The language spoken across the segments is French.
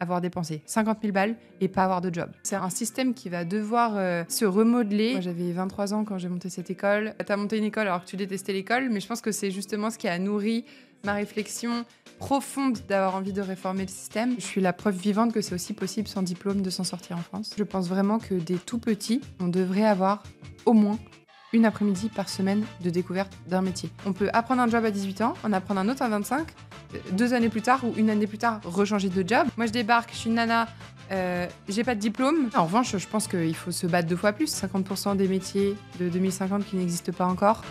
avoir dépensé 50 000 balles et pas avoir de job. C'est un système qui va devoir se remodeler. Moi, j'avais 23 ans quand j'ai monté cette école. T'as monté une école alors que tu détestais l'école, mais je pense que c'est justement ce qui a nourri ma réflexion profonde d'avoir envie de réformer le système. Je suis la preuve vivante que c'est aussi possible sans diplôme de s'en sortir en France. Je pense vraiment que dès tout petit, on devrait avoir au moins une après-midi par semaine de découverte d'un métier. On peut apprendre un job à 18 ans, en apprendre un autre à 25, 2 années plus tard ou une année plus tard, rechanger de job. Moi, je débarque, je suis une nana, j'ai pas de diplôme. En revanche, je pense qu'il faut se battre 2 fois plus. 50% des métiers de 2050 qui n'existent pas encore.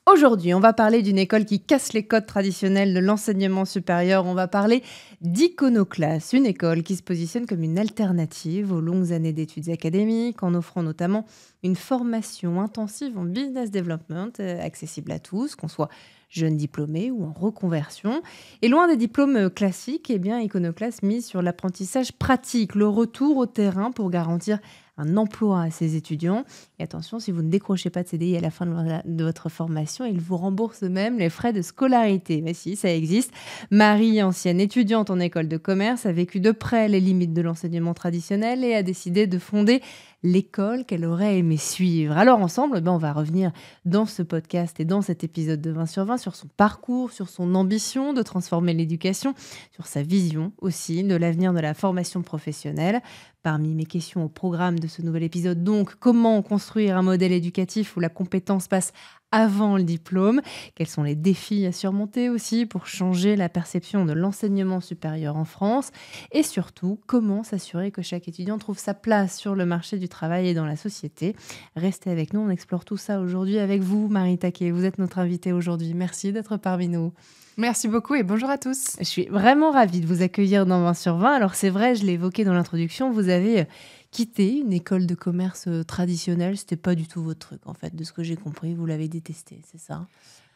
Aujourd'hui, on va parler d'une école qui casse les codes traditionnels de l'enseignement supérieur. On va parler d'Iconoclass, une école qui se positionne comme une alternative aux longues années d'études académiques, en offrant notamment une formation intensive en business development, accessible à tous, qu'on soit jeune diplômé ou en reconversion. Et loin des diplômes classiques, eh bien, Iconoclass mise sur l'apprentissage pratique, le retour au terrain pour garantir un emploi à ses étudiants. Et attention, si vous ne décrochez pas de CDI à la fin de votre formation, ils vous remboursent même les frais de scolarité. Mais si, ça existe. Marie, ancienne étudiante en école de commerce, a vécu de près les limites de l'enseignement traditionnel et a décidé de fonder l'école qu'elle aurait aimé suivre. Alors ensemble, on va revenir dans ce podcast et dans cet épisode de 20 sur 20 sur son parcours, sur son ambition de transformer l'éducation, sur sa vision aussi de l'avenir de la formation professionnelle. Parmi mes questions au programme de ce nouvel épisode, donc, comment construire un modèle éducatif où la compétence passe avant le diplôme? Quels sont les défis à surmonter aussi pour changer la perception de l'enseignement supérieur en France? Et surtout, comment s'assurer que chaque étudiant trouve sa place sur le marché du travail et dans la société? Restez avec nous, on explore tout ça aujourd'hui avec vous, Marie Taquet. Vous êtes notre invitée aujourd'hui. Merci d'être parmi nous. Merci beaucoup et bonjour à tous. Je suis vraiment ravie de vous accueillir dans 20 sur 20. Alors c'est vrai, je l'ai évoqué dans l'introduction, vous avez quitté une école de commerce traditionnelle. C'était pas du tout votre truc, en fait, de ce que j'ai compris. Vous l'avez détesté, c'est ça?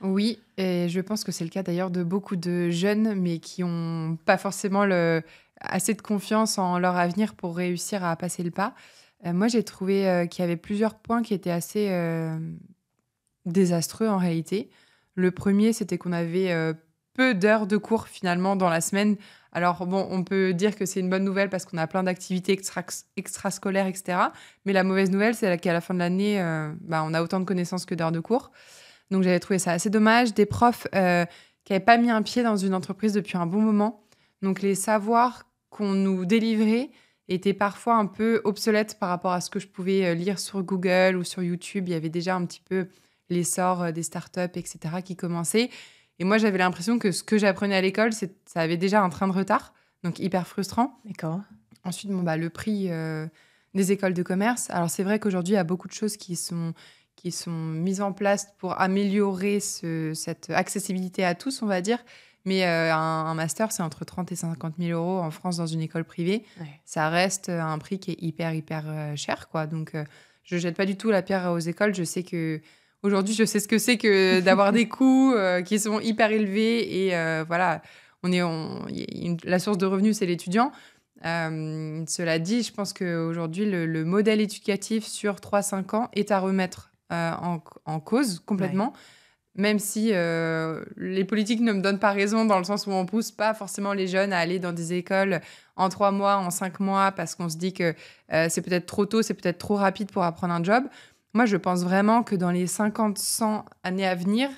Oui, et je pense que c'est le cas d'ailleurs de beaucoup de jeunes, mais qui n'ont pas forcément assez de confiance en leur avenir pour réussir à passer le pas. Moi, j'ai trouvé qu'il y avait plusieurs points qui étaient assez désastreux en réalité. Le premier, c'était qu'on avait peu d'heures de cours finalement dans la semaine. Alors bon, on peut dire que c'est une bonne nouvelle parce qu'on a plein d'activités extrascolaires, etc. Mais la mauvaise nouvelle, c'est qu'à la fin de l'année, on a autant de connaissances que d'heures de cours. Donc j'avais trouvé ça assez dommage. Des profs qui n'avaient pas mis un pied dans une entreprise depuis un bon moment. Donc les savoirs qu'on nous délivrait étaient parfois un peu obsolètes par rapport à ce que je pouvais lire sur Google ou sur YouTube. Il y avait déjà un petit peu l'essor des startups, etc. qui commençaient. Et moi, j'avais l'impression que ce que j'apprenais à l'école, ça avait déjà un train de retard. Donc hyper frustrant. D'accord. Ensuite, le prix des écoles de commerce. Alors c'est vrai qu'aujourd'hui, il y a beaucoup de choses qui sont mises en place pour améliorer cette accessibilité à tous, on va dire. Mais un master, c'est entre 30 et 50 000 euros en France dans une école privée. Ouais. Ça reste un prix qui est hyper cher, quoi. Donc, je ne jette pas du tout la pierre aux écoles. Aujourd'hui, je sais ce que c'est que d'avoir des coûts qui sont hyper élevés. Et voilà, la source de revenus, c'est l'étudiant. Cela dit, je pense qu'aujourd'hui, le modèle éducatif sur 3-5 ans est à remettre en cause complètement. Ouais. Même si les politiques ne me donnent pas raison dans le sens où on ne pousse pas forcément les jeunes à aller dans des écoles en 3 mois, en 5 mois, parce qu'on se dit que c'est peut-être trop tôt, c'est peut-être trop rapide pour apprendre un job. Moi, je pense vraiment que dans les 50-100 années à venir,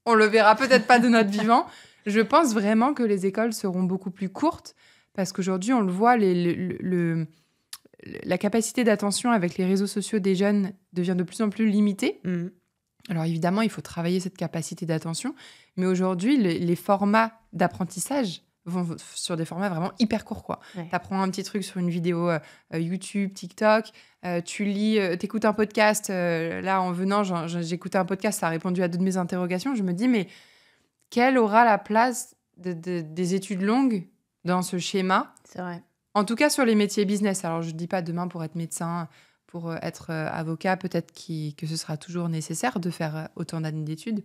on le verra peut-être pas de notre vivant, je pense vraiment que les écoles seront beaucoup plus courtes, parce qu'aujourd'hui, on le voit, la capacité d'attention avec les réseaux sociaux des jeunes devient de plus en plus limitée. Alors évidemment, il faut travailler cette capacité d'attention, mais aujourd'hui, les formats d'apprentissage vont sur des formats vraiment hyper courts, quoi. Ouais. Tu apprends un petit truc sur une vidéo YouTube, TikTok, tu lis, t'écoutes un podcast. Là, en venant, j'écoutais un podcast, ça a répondu à 2 de mes interrogations. Je me dis, mais quelle aura la place des études longues dans ce schéma? C'est vrai. En tout cas, sur les métiers business. Alors, je ne dis pas demain pour être médecin, pour être avocat, peut-être que ce sera toujours nécessaire de faire autant d'années d'études.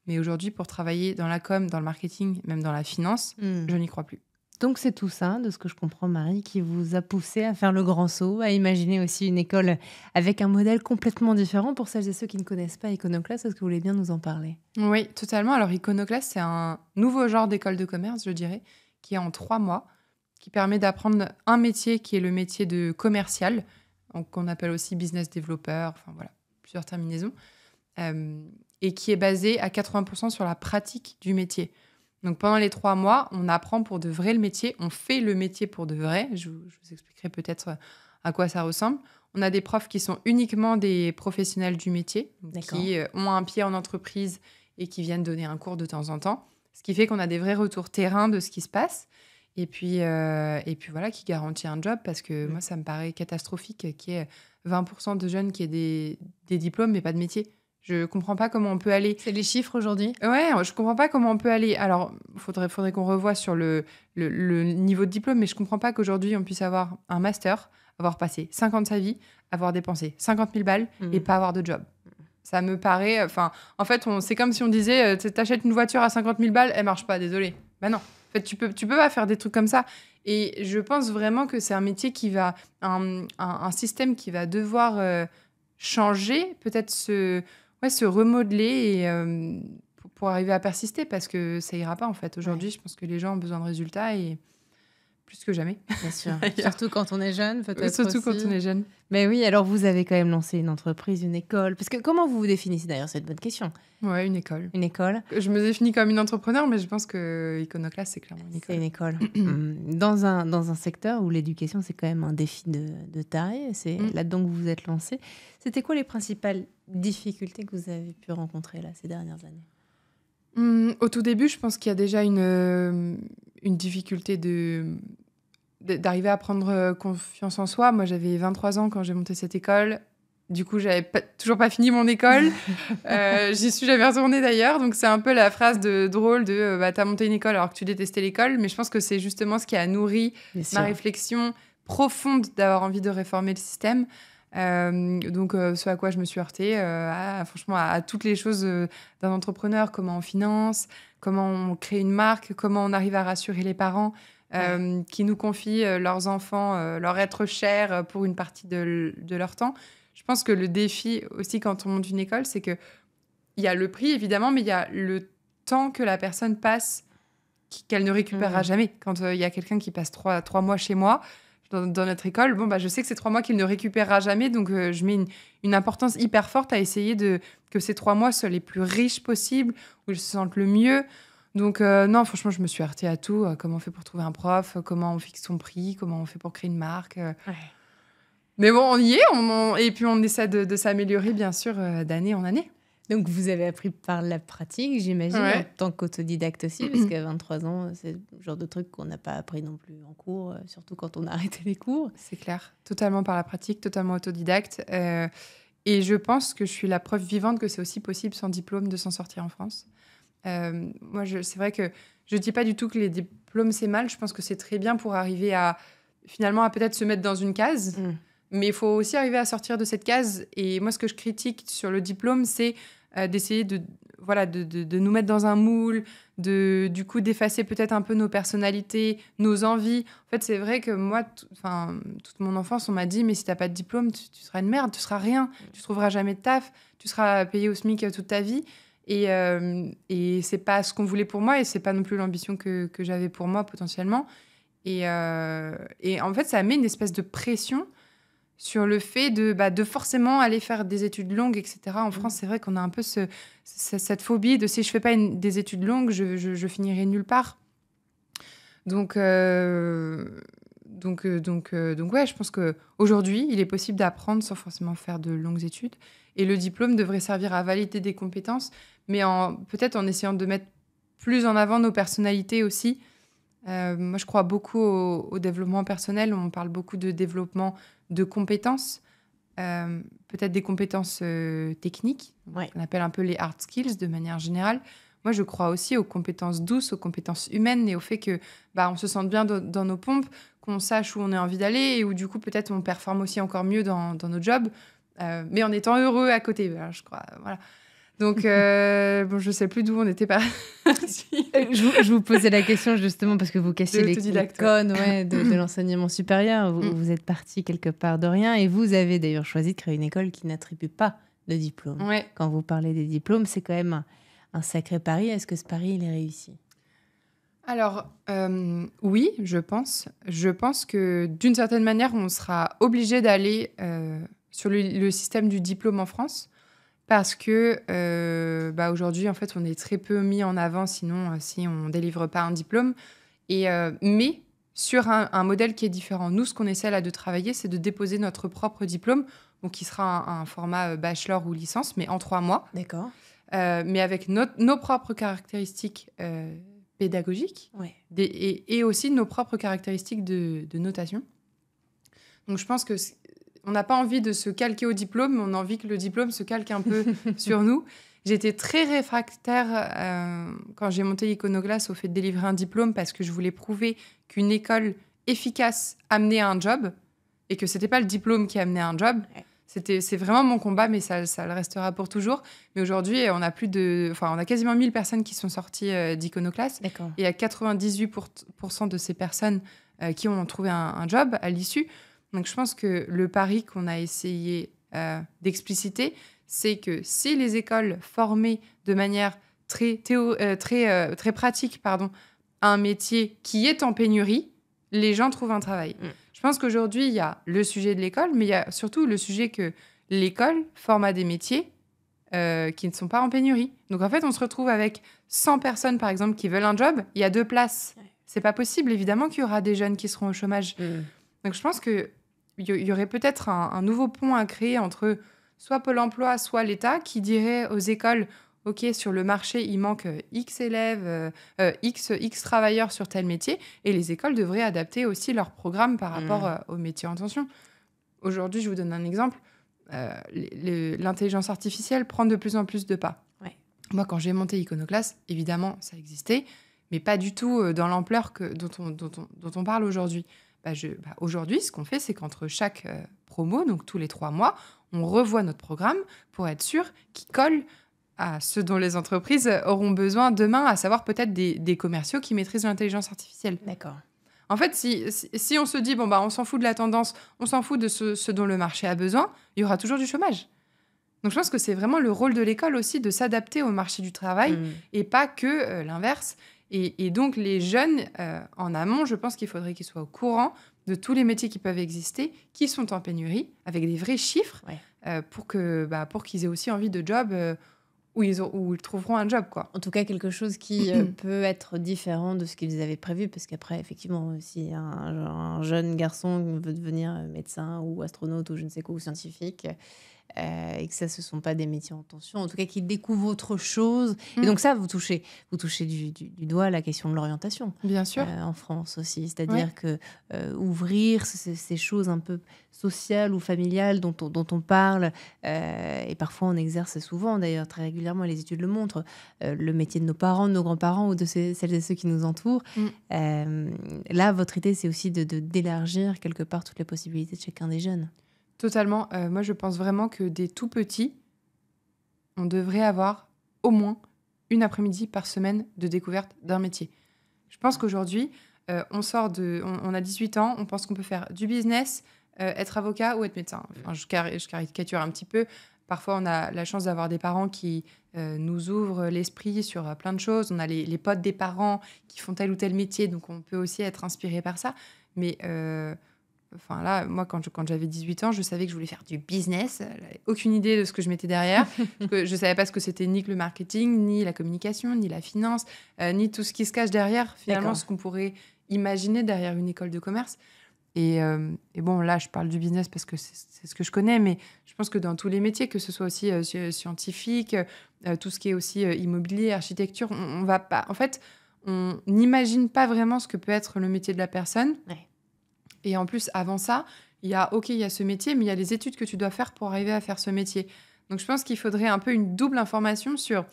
Mais aujourd'hui, pour travailler dans la com, dans le marketing, même dans la finance, je n'y crois plus. Donc c'est tout ça, de ce que je comprends, Marie, qui vous a poussé à faire le grand saut, à imaginer aussi une école avec un modèle complètement différent. Pour celles et ceux qui ne connaissent pas Iconoclast, est-ce que vous voulez bien nous en parler? Oui, totalement. Alors, Iconoclast, c'est un nouveau genre d'école de commerce, je dirais, qui est en 3 mois, qui permet d'apprendre un métier qui est le métier de commercial, donc qu'on appelle aussi business developer, enfin voilà, plusieurs terminaisons, et qui est basé à 80% sur la pratique du métier. Donc pendant les 3 mois, on apprend pour de vrai le métier, on fait le métier pour de vrai. Je vous expliquerai peut-être à quoi ça ressemble. On a des profs qui sont uniquement des professionnels du métier, donc D'accord. qui ont un pied en entreprise et qui viennent donner un cours de temps en temps. Ce qui fait qu'on a des vrais retours terrain de ce qui se passe. Et puis voilà, qui garantit un job, parce que moi, ça me paraît catastrophique qu'il y ait 20% de jeunes qui aient des diplômes, mais pas de métier. Je comprends pas comment on peut aller. C'est les chiffres aujourd'hui? Ouais, je comprends pas comment on peut aller. Alors, faudrait qu'on revoie sur le niveau de diplôme, mais je comprends pas qu'aujourd'hui, on puisse avoir un master, avoir passé 5 ans de sa vie, avoir dépensé 50 000 balles et pas avoir de job. Ça me paraît... Enfin, en fait, c'est comme si on disait, t'achètes une voiture à 50 000 balles, elle marche pas, désolé. Bah non. En fait, tu peux pas faire des trucs comme ça. Et je pense vraiment que c'est un métier qui va... Un système qui va devoir changer, peut-être se remodeler et, pour arriver à persister, parce que ça ira pas, en fait. Aujourd'hui, je pense que les gens ont besoin de résultats, et plus que jamais. Bien sûr. Surtout quand on est jeune, peut-être Surtout aussi. quand on est jeune. Mais oui, alors vous avez quand même lancé une entreprise, une école. Parce que comment vous vous définissez d'ailleurs? C'est une bonne question. Ouais, une école. Une école? Je me définis comme une entrepreneur, mais je pense que Iconoclast, c'est clairement une C'est école. une école. Dans un secteur où l'éducation, c'est quand même un défi de taille. C'est là-dedans que vous vous êtes lancé. C'était quoi les principales difficultés que vous avez pu rencontrer là, ces dernières années? Au tout début, je pense qu'il y a déjà une difficulté d'arriver à prendre confiance en soi. Moi, j'avais 23 ans quand j'ai monté cette école. Du coup, j'avais toujours pas fini mon école. J'y suis jamais retournée d'ailleurs. Donc, c'est un peu la phrase drôle de t'as monté une école alors que tu détestais l'école. Mais je pense que c'est justement ce qui a nourri ma réflexion profonde d'avoir envie de réformer le système. Donc, ce à quoi je me suis heurtée, franchement, à toutes les choses d'un entrepreneur, comment on finance, comment on crée une marque, comment on arrive à rassurer les parents qui nous confient leurs enfants, leur être cher pour une partie de leur temps. Je pense que le défi aussi quand on monte une école, c'est qu'il y a le prix, évidemment, mais il y a le temps que la personne passe qu'elle ne récupérera jamais. Quand il y a quelqu'un qui passe 3 mois chez moi, dans notre école, je sais que c'est 3 mois qu'il ne récupérera jamais, donc je mets une importance hyper forte à essayer que ces 3 mois soient les plus riches possibles, où ils se sentent le mieux. Donc non, franchement, je me suis heurtée à tout. Comment on fait pour trouver un prof, comment on fixe son prix, comment on fait pour créer une marque. Mais bon, on y est, et puis on essaie de s'améliorer, bien sûr, d'année en année. Donc, vous avez appris par la pratique, j'imagine, en tant qu'autodidacte aussi, parce qu'à 23 ans, c'est le genre de truc qu'on n'a pas appris non plus en cours, surtout quand on a arrêté les cours. C'est clair, totalement par la pratique, totalement autodidacte. Et je pense que je suis la preuve vivante que c'est aussi possible sans diplôme de s'en sortir en France. Moi, c'est vrai que je ne dis pas du tout que les diplômes, c'est mal. Je pense que c'est très bien pour arriver à, finalement, à peut-être se mettre dans une case. Mais il faut aussi arriver à sortir de cette case. Et moi, ce que je critique sur le diplôme, c'est d'essayer de nous mettre dans un moule, du coup d'effacer peut-être un peu nos personnalités, nos envies. En fait, c'est vrai que moi, toute mon enfance, on m'a dit, mais si t'as pas de diplôme, tu seras une merde, tu seras rien, tu trouveras jamais de taf, tu seras payé au SMIC toute ta vie. Et c'est pas ce qu'on voulait pour moi, et c'est pas non plus l'ambition que j'avais pour moi potentiellement. Et en fait, ça met une espèce de pression sur le fait de forcément aller faire des études longues, etc. En France, c'est vrai qu'on a un peu cette phobie de si je fais pas des études longues, je finirai nulle part. Donc ouais, je pense qu'aujourd'hui, il est possible d'apprendre sans forcément faire de longues études. Et le diplôme devrait servir à valider des compétences, mais peut-être en essayant de mettre plus en avant nos personnalités aussi. Moi, je crois beaucoup au développement personnel. On parle beaucoup de développement de compétences, peut-être des compétences techniques, qu'on appelle un peu les hard skills de manière générale. Moi, je crois aussi aux compétences douces, aux compétences humaines, et au fait que on se sente bien dans nos pompes, qu'on sache où on a envie d'aller, et où du coup, peut-être, on performe aussi encore mieux dans nos jobs, mais en étant heureux à côté. Alors, je crois, voilà. Donc, bon, je sais plus d'où on était parti. Je vous posais la question justement parce que vous cassez les codes de l'enseignement supérieur. Vous êtes parti quelque part de rien et vous avez d'ailleurs choisi de créer une école qui n'attribue pas de diplôme. Ouais. Quand vous parlez des diplômes, c'est quand même un sacré pari. Est-ce que ce pari, il est réussi ? Alors, oui, je pense. Je pense que d'une certaine manière, on sera obligé d'aller sur le système du diplôme en France parce que aujourd'hui, en fait, on est très peu mis en avant sinon si on ne délivre pas un diplôme. Mais sur un modèle qui est différent. Nous, ce qu'on essaie là de travailler, c'est de déposer notre propre diplôme, donc qui sera un format bachelor ou licence, mais en 3 mois. D'accord. Mais avec nos propres caractéristiques pédagogiques et aussi nos propres caractéristiques de notation. Donc, je pense que on n'a pas envie de se calquer au diplôme, mais on a envie que le diplôme se calque un peu sur nous. J'étais très réfractaire quand j'ai monté Iconoclass au fait de délivrer un diplôme parce que je voulais prouver qu'une école efficace amenait à un job et que c'était pas le diplôme qui amenait à un job. Ouais. C'est vraiment mon combat, mais ça le restera pour toujours. Mais aujourd'hui, on a quasiment 1000 personnes qui sont sorties d'Iconoclass. D'accord. Et il y a 98% de ces personnes qui ont trouvé un job à l'issue. Donc, je pense que le pari qu'on a essayé d'expliciter, c'est que si les écoles formaient de manière très pratique à un métier qui est en pénurie, les gens trouvent un travail. Je pense qu'aujourd'hui, il y a le sujet de l'école, mais il y a surtout le sujet que l'école forme à des métiers qui ne sont pas en pénurie. Donc, en fait, on se retrouve avec 100 personnes, par exemple, qui veulent un job. Il y a 2 places. Ouais. C'est pas possible. Évidemment qu'il y aura des jeunes qui seront au chômage. Donc, je pense qu'il y aurait peut-être un nouveau pont à créer entre soit Pôle emploi, soit l'État, qui dirait aux écoles, OK, sur le marché, il manque X élèves, X travailleurs sur tel métier, et les écoles devraient adapter aussi leur programme par rapport au métier en tension. Aujourd'hui, je vous donne un exemple. L'intelligence artificielle prend de plus en plus de pas. Ouais. Moi, quand j'ai monté Iconoclass, évidemment, ça existait, mais pas du tout dans l'ampleur dont on parle aujourd'hui. Aujourd'hui, ce qu'on fait, c'est qu'entre chaque promo, donc tous les 3 mois, on revoit notre programme pour être sûr qu'il colle à ce dont les entreprises auront besoin demain, à savoir peut-être des commerciaux qui maîtrisent l'intelligence artificielle. D'accord. En fait, si on se dit, on s'en fout de la tendance, on s'en fout de ce dont le marché a besoin, il y aura toujours du chômage. Donc, je pense que c'est vraiment le rôle de l'école aussi de s'adapter au marché du travail et pas que l'inverse. Et donc, les jeunes, en amont, je pense qu'il faudrait qu'ils soient au courant de tous les métiers qui peuvent exister, qui sont en pénurie, avec des vrais chiffres, pour qu'ils aient aussi envie de job où ils trouveront un job, quoi. En tout cas, quelque chose qui peut être différent de ce qu'ils avaient prévu, parce qu'après, effectivement, si un jeune garçon veut devenir médecin ou astronaute ou je ne sais quoi, ou scientifique, et que ça, ce ne sont pas des métiers en tension, en tout cas, qu'ils découvrent autre chose. Et donc ça, vous touchez du doigt la question de l'orientation. Bien sûr. En France aussi, c'est-à-dire que ouvrir ces choses un peu sociales ou familiales dont on parle, et parfois on exerce souvent, d'ailleurs très régulièrement, les études le montrent, le métier de nos parents, de nos grands-parents ou de celles et ceux qui nous entourent. Là, votre idée, c'est aussi d'élargir quelque part toutes les possibilités de chacun des jeunes. Totalement. Moi, je pense vraiment que dès tout petit, on devrait avoir au moins une après-midi par semaine de découverte d'un métier. Je pense qu'aujourd'hui, on a 18 ans, on pense qu'on peut faire du business, être avocat ou être médecin. Enfin, je caricature un petit peu. Parfois, on a la chance d'avoir des parents qui nous ouvrent l'esprit sur plein de choses. On a les potes des parents qui font tel ou tel métier, donc on peut aussi être inspiré par ça. Mais là, moi, quand j'avais 18 ans, je savais que je voulais faire du business. J'avais aucune idée de ce que je mettais derrière. Je ne savais pas ce que c'était ni que le marketing, ni la communication, ni la finance, ni tout ce qui se cache derrière, finalement, ce qu'on pourrait imaginer derrière une école de commerce. Et bon, là, je parle du business parce que c'est ce que je connais, mais je pense que dans tous les métiers, que ce soit aussi scientifique, tout ce qui est aussi immobilier, architecture, on va pas... En fait, on n'imagine pas vraiment ce que peut être le métier de la personne. Ouais. Et en plus, avant ça, il y a ce métier, mais il y a les études que tu dois faire pour arriver à faire ce métier. Donc, je pense qu'il faudrait un peu une double information sur...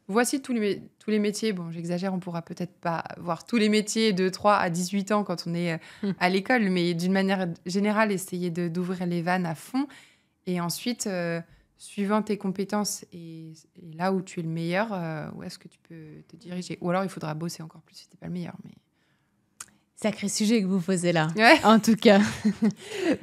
Voici tous les métiers. Bon, j'exagère, on pourra peut-être pas voir tous les métiers de 3 à 18 ans quand on est à l'école, mais d'une manière générale, essayer d'ouvrir les vannes à fond. Et ensuite, suivant tes compétences et là où tu es le meilleur, où est-ce que tu peux te diriger. Ou alors, il faudra bosser encore plus si tu n'es pas le meilleur. Mais... Sacré sujet que vous posez là, Ouais. en tout cas.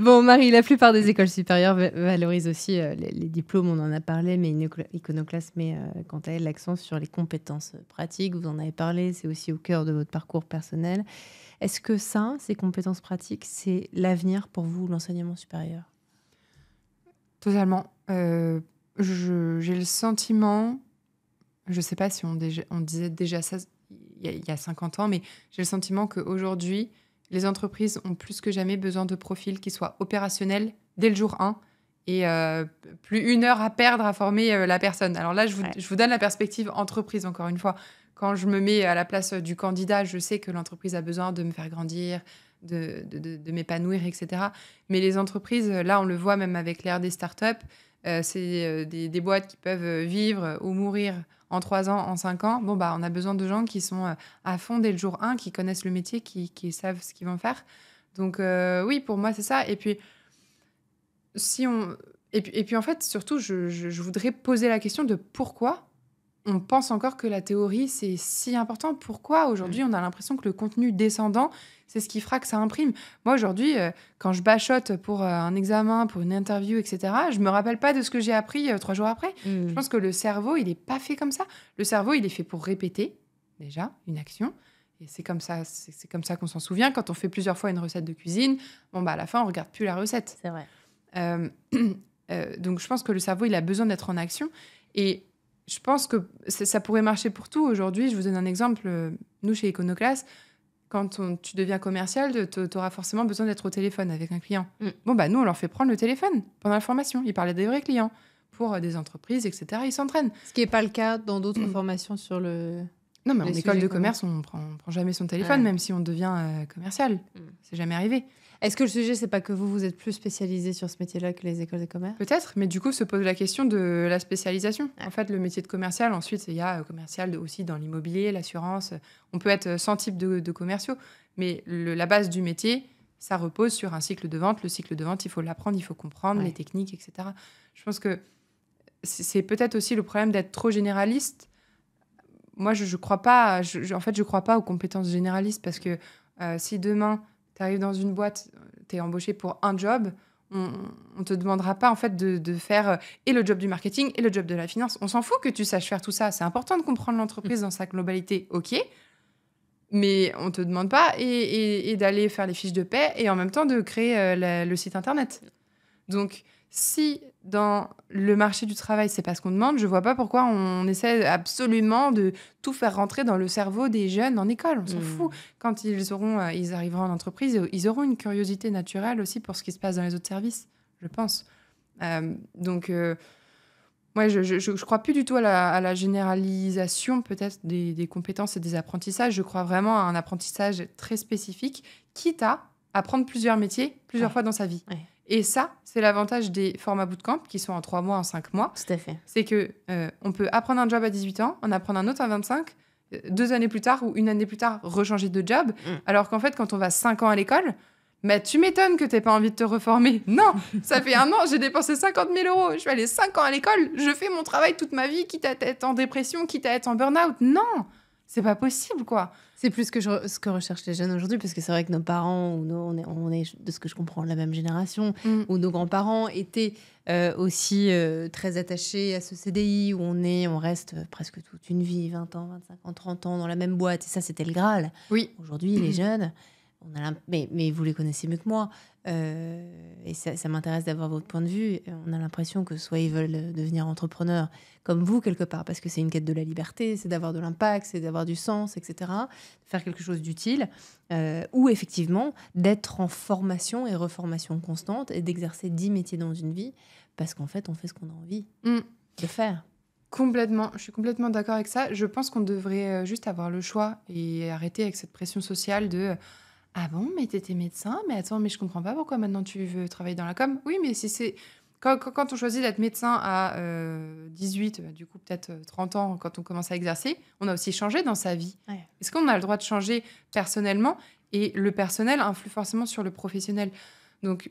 Bon, Marie, la plupart des écoles supérieures valorisent aussi les diplômes, on en a parlé, mais Iconoclast met quant à elle l'accent sur les compétences pratiques. Vous en avez parlé, c'est aussi au cœur de votre parcours personnel. Est-ce que ça, ces compétences pratiques, c'est l'avenir pour vous, l'enseignement supérieur ? Totalement. J'ai le sentiment, je ne sais pas si on disait déjà ça il y a 50 ans, mais j'ai le sentiment qu'aujourd'hui, les entreprises ont plus que jamais besoin de profils qui soient opérationnels dès le jour 1 et plus 1 heure à perdre à former la personne. Alors là, je vous donne la perspective entreprise, encore une fois. Quand je me mets à la place du candidat, je sais que l'entreprise a besoin de me faire grandir, de m'épanouir, etc. Mais les entreprises, là, on le voit même avec l'ère des startups, c'est des boîtes qui peuvent vivre ou mourir en 3 ans, en 5 ans. Bon, on a besoin de gens qui sont à fond dès le jour 1, qui connaissent le métier, qui savent ce qu'ils vont faire. Donc oui, pour moi, c'est ça. Et puis, en fait, surtout, je voudrais poser la question de pourquoi on pense encore que la théorie, c'est si important. Pourquoi aujourd'hui, on a l'impression que le contenu descendant, c'est ce qui fera que ça imprime. Moi, aujourd'hui, quand je bachote pour un examen, pour une interview, etc., je me rappelle pas de ce que j'ai appris 3 jours après. Je pense que le cerveau, il est pas fait comme ça. Le cerveau, il est fait pour répéter, déjà, une action. Et c'est comme ça qu'on s'en souvient. Quand on fait plusieurs fois une recette de cuisine, à la fin, on regarde plus la recette. C'est vrai. Donc, je pense que le cerveau, il a besoin d'être en action. Et je pense que ça pourrait marcher pour tout. Aujourd'hui, je vous donne un exemple. Nous, chez Iconoclast, quand tu deviens commercial, tu auras forcément besoin d'être au téléphone avec un client. Nous, on leur fait prendre le téléphone pendant la formation. Ils parlaient des vrais clients. Pour des entreprises, etc., ils s'entraînent. Ce qui n'est pas le cas dans d'autres formations sur le... Non, mais en école de commerce, on prend jamais son téléphone, même si on devient commercial. C'est jamais arrivé. Est-ce que le sujet, c'est pas que vous êtes plus spécialisé sur ce métier-là que les écoles de commerce ? Peut-être, mais du coup, se pose la question de la spécialisation. En fait, le métier de commercial, ensuite, il y a commercial aussi dans l'immobilier, l'assurance. On peut être 100 types de commerciaux, mais la base du métier, ça repose sur un cycle de vente. Le cycle de vente, il faut l'apprendre, il faut comprendre les techniques, etc. Je pense que c'est peut-être aussi le problème d'être trop généraliste. Moi, je crois pas. En fait, je crois pas aux compétences généralistes parce que si demain tu arrives dans une boîte, tu es embauché pour un job, on te demandera pas en fait de faire et le job du marketing et le job de la finance. On s'en fout que tu saches faire tout ça. C'est important de comprendre l'entreprise dans sa globalité, ok. Mais on te demande pas et d'aller faire les fiches de paie et en même temps de créer le site internet. Donc si dans le marché du travail, c'est pas ce qu'on demande, je vois pas pourquoi on essaie absolument de tout faire rentrer dans le cerveau des jeunes en école. On s'en fout. Quand ils arriveront en entreprise, ils auront une curiosité naturelle aussi pour ce qui se passe dans les autres services, je pense. Donc, je crois plus du tout à la généralisation peut-être des compétences et des apprentissages. Je crois vraiment à un apprentissage très spécifique, quitte à apprendre plusieurs métiers plusieurs fois dans sa vie. Ouais. Et ça, c'est l'avantage des formats bootcamp qui sont en 3 mois, en 5 mois. Tout à fait. C'est qu'on peut apprendre un job à 18 ans, en apprendre un autre à 25, 2 années plus tard ou 1 année plus tard, rechanger de job. Alors qu'en fait, quand on va 5 ans à l'école, tu m'étonnes que tu n'aies pas envie de te reformer. Non, ça fait 1 an, j'ai dépensé 50 000 €. Je vais aller 5 ans à l'école, je fais mon travail toute ma vie, quitte à être en dépression, quitte à être en burn-out. Non, c'est pas possible, quoi. C'est plus ce que recherchent les jeunes aujourd'hui, parce que c'est vrai que nos parents, ou on est, de ce que je comprends, la même génération, où nos grands-parents étaient aussi très attachés à ce CDI, où on reste presque toute une vie, 20 ans, 25 ans, 30 ans, dans la même boîte. Et ça, c'était le Graal. Oui. Aujourd'hui, les jeunes, mais vous les connaissez mieux que moi, et ça m'intéresse d'avoir votre point de vue. On a l'impression que soit ils veulent devenir entrepreneurs comme vous, quelque part, parce que c'est une quête de la liberté, c'est d'avoir de l'impact, c'est d'avoir du sens, etc., de faire quelque chose d'utile, ou effectivement d'être en formation et reformation constante et d'exercer 10 métiers dans une vie, parce qu'en fait, on fait ce qu'on a envie de faire. Complètement, je suis complètement d'accord avec ça. Je pense qu'on devrait juste avoir le choix et arrêter avec cette pression sociale de « Ah bon, mais t'étais médecin? Mais attends, mais je comprends pas pourquoi maintenant tu veux travailler dans la com. » Oui, mais si c'est... Quand on choisit d'être médecin à 18, du coup peut-être 30 ans, quand on commence à exercer, on a aussi changé dans sa vie. Ouais. Est-ce qu'on a le droit de changer personnellement? Et le personnel influe forcément sur le professionnel. Donc,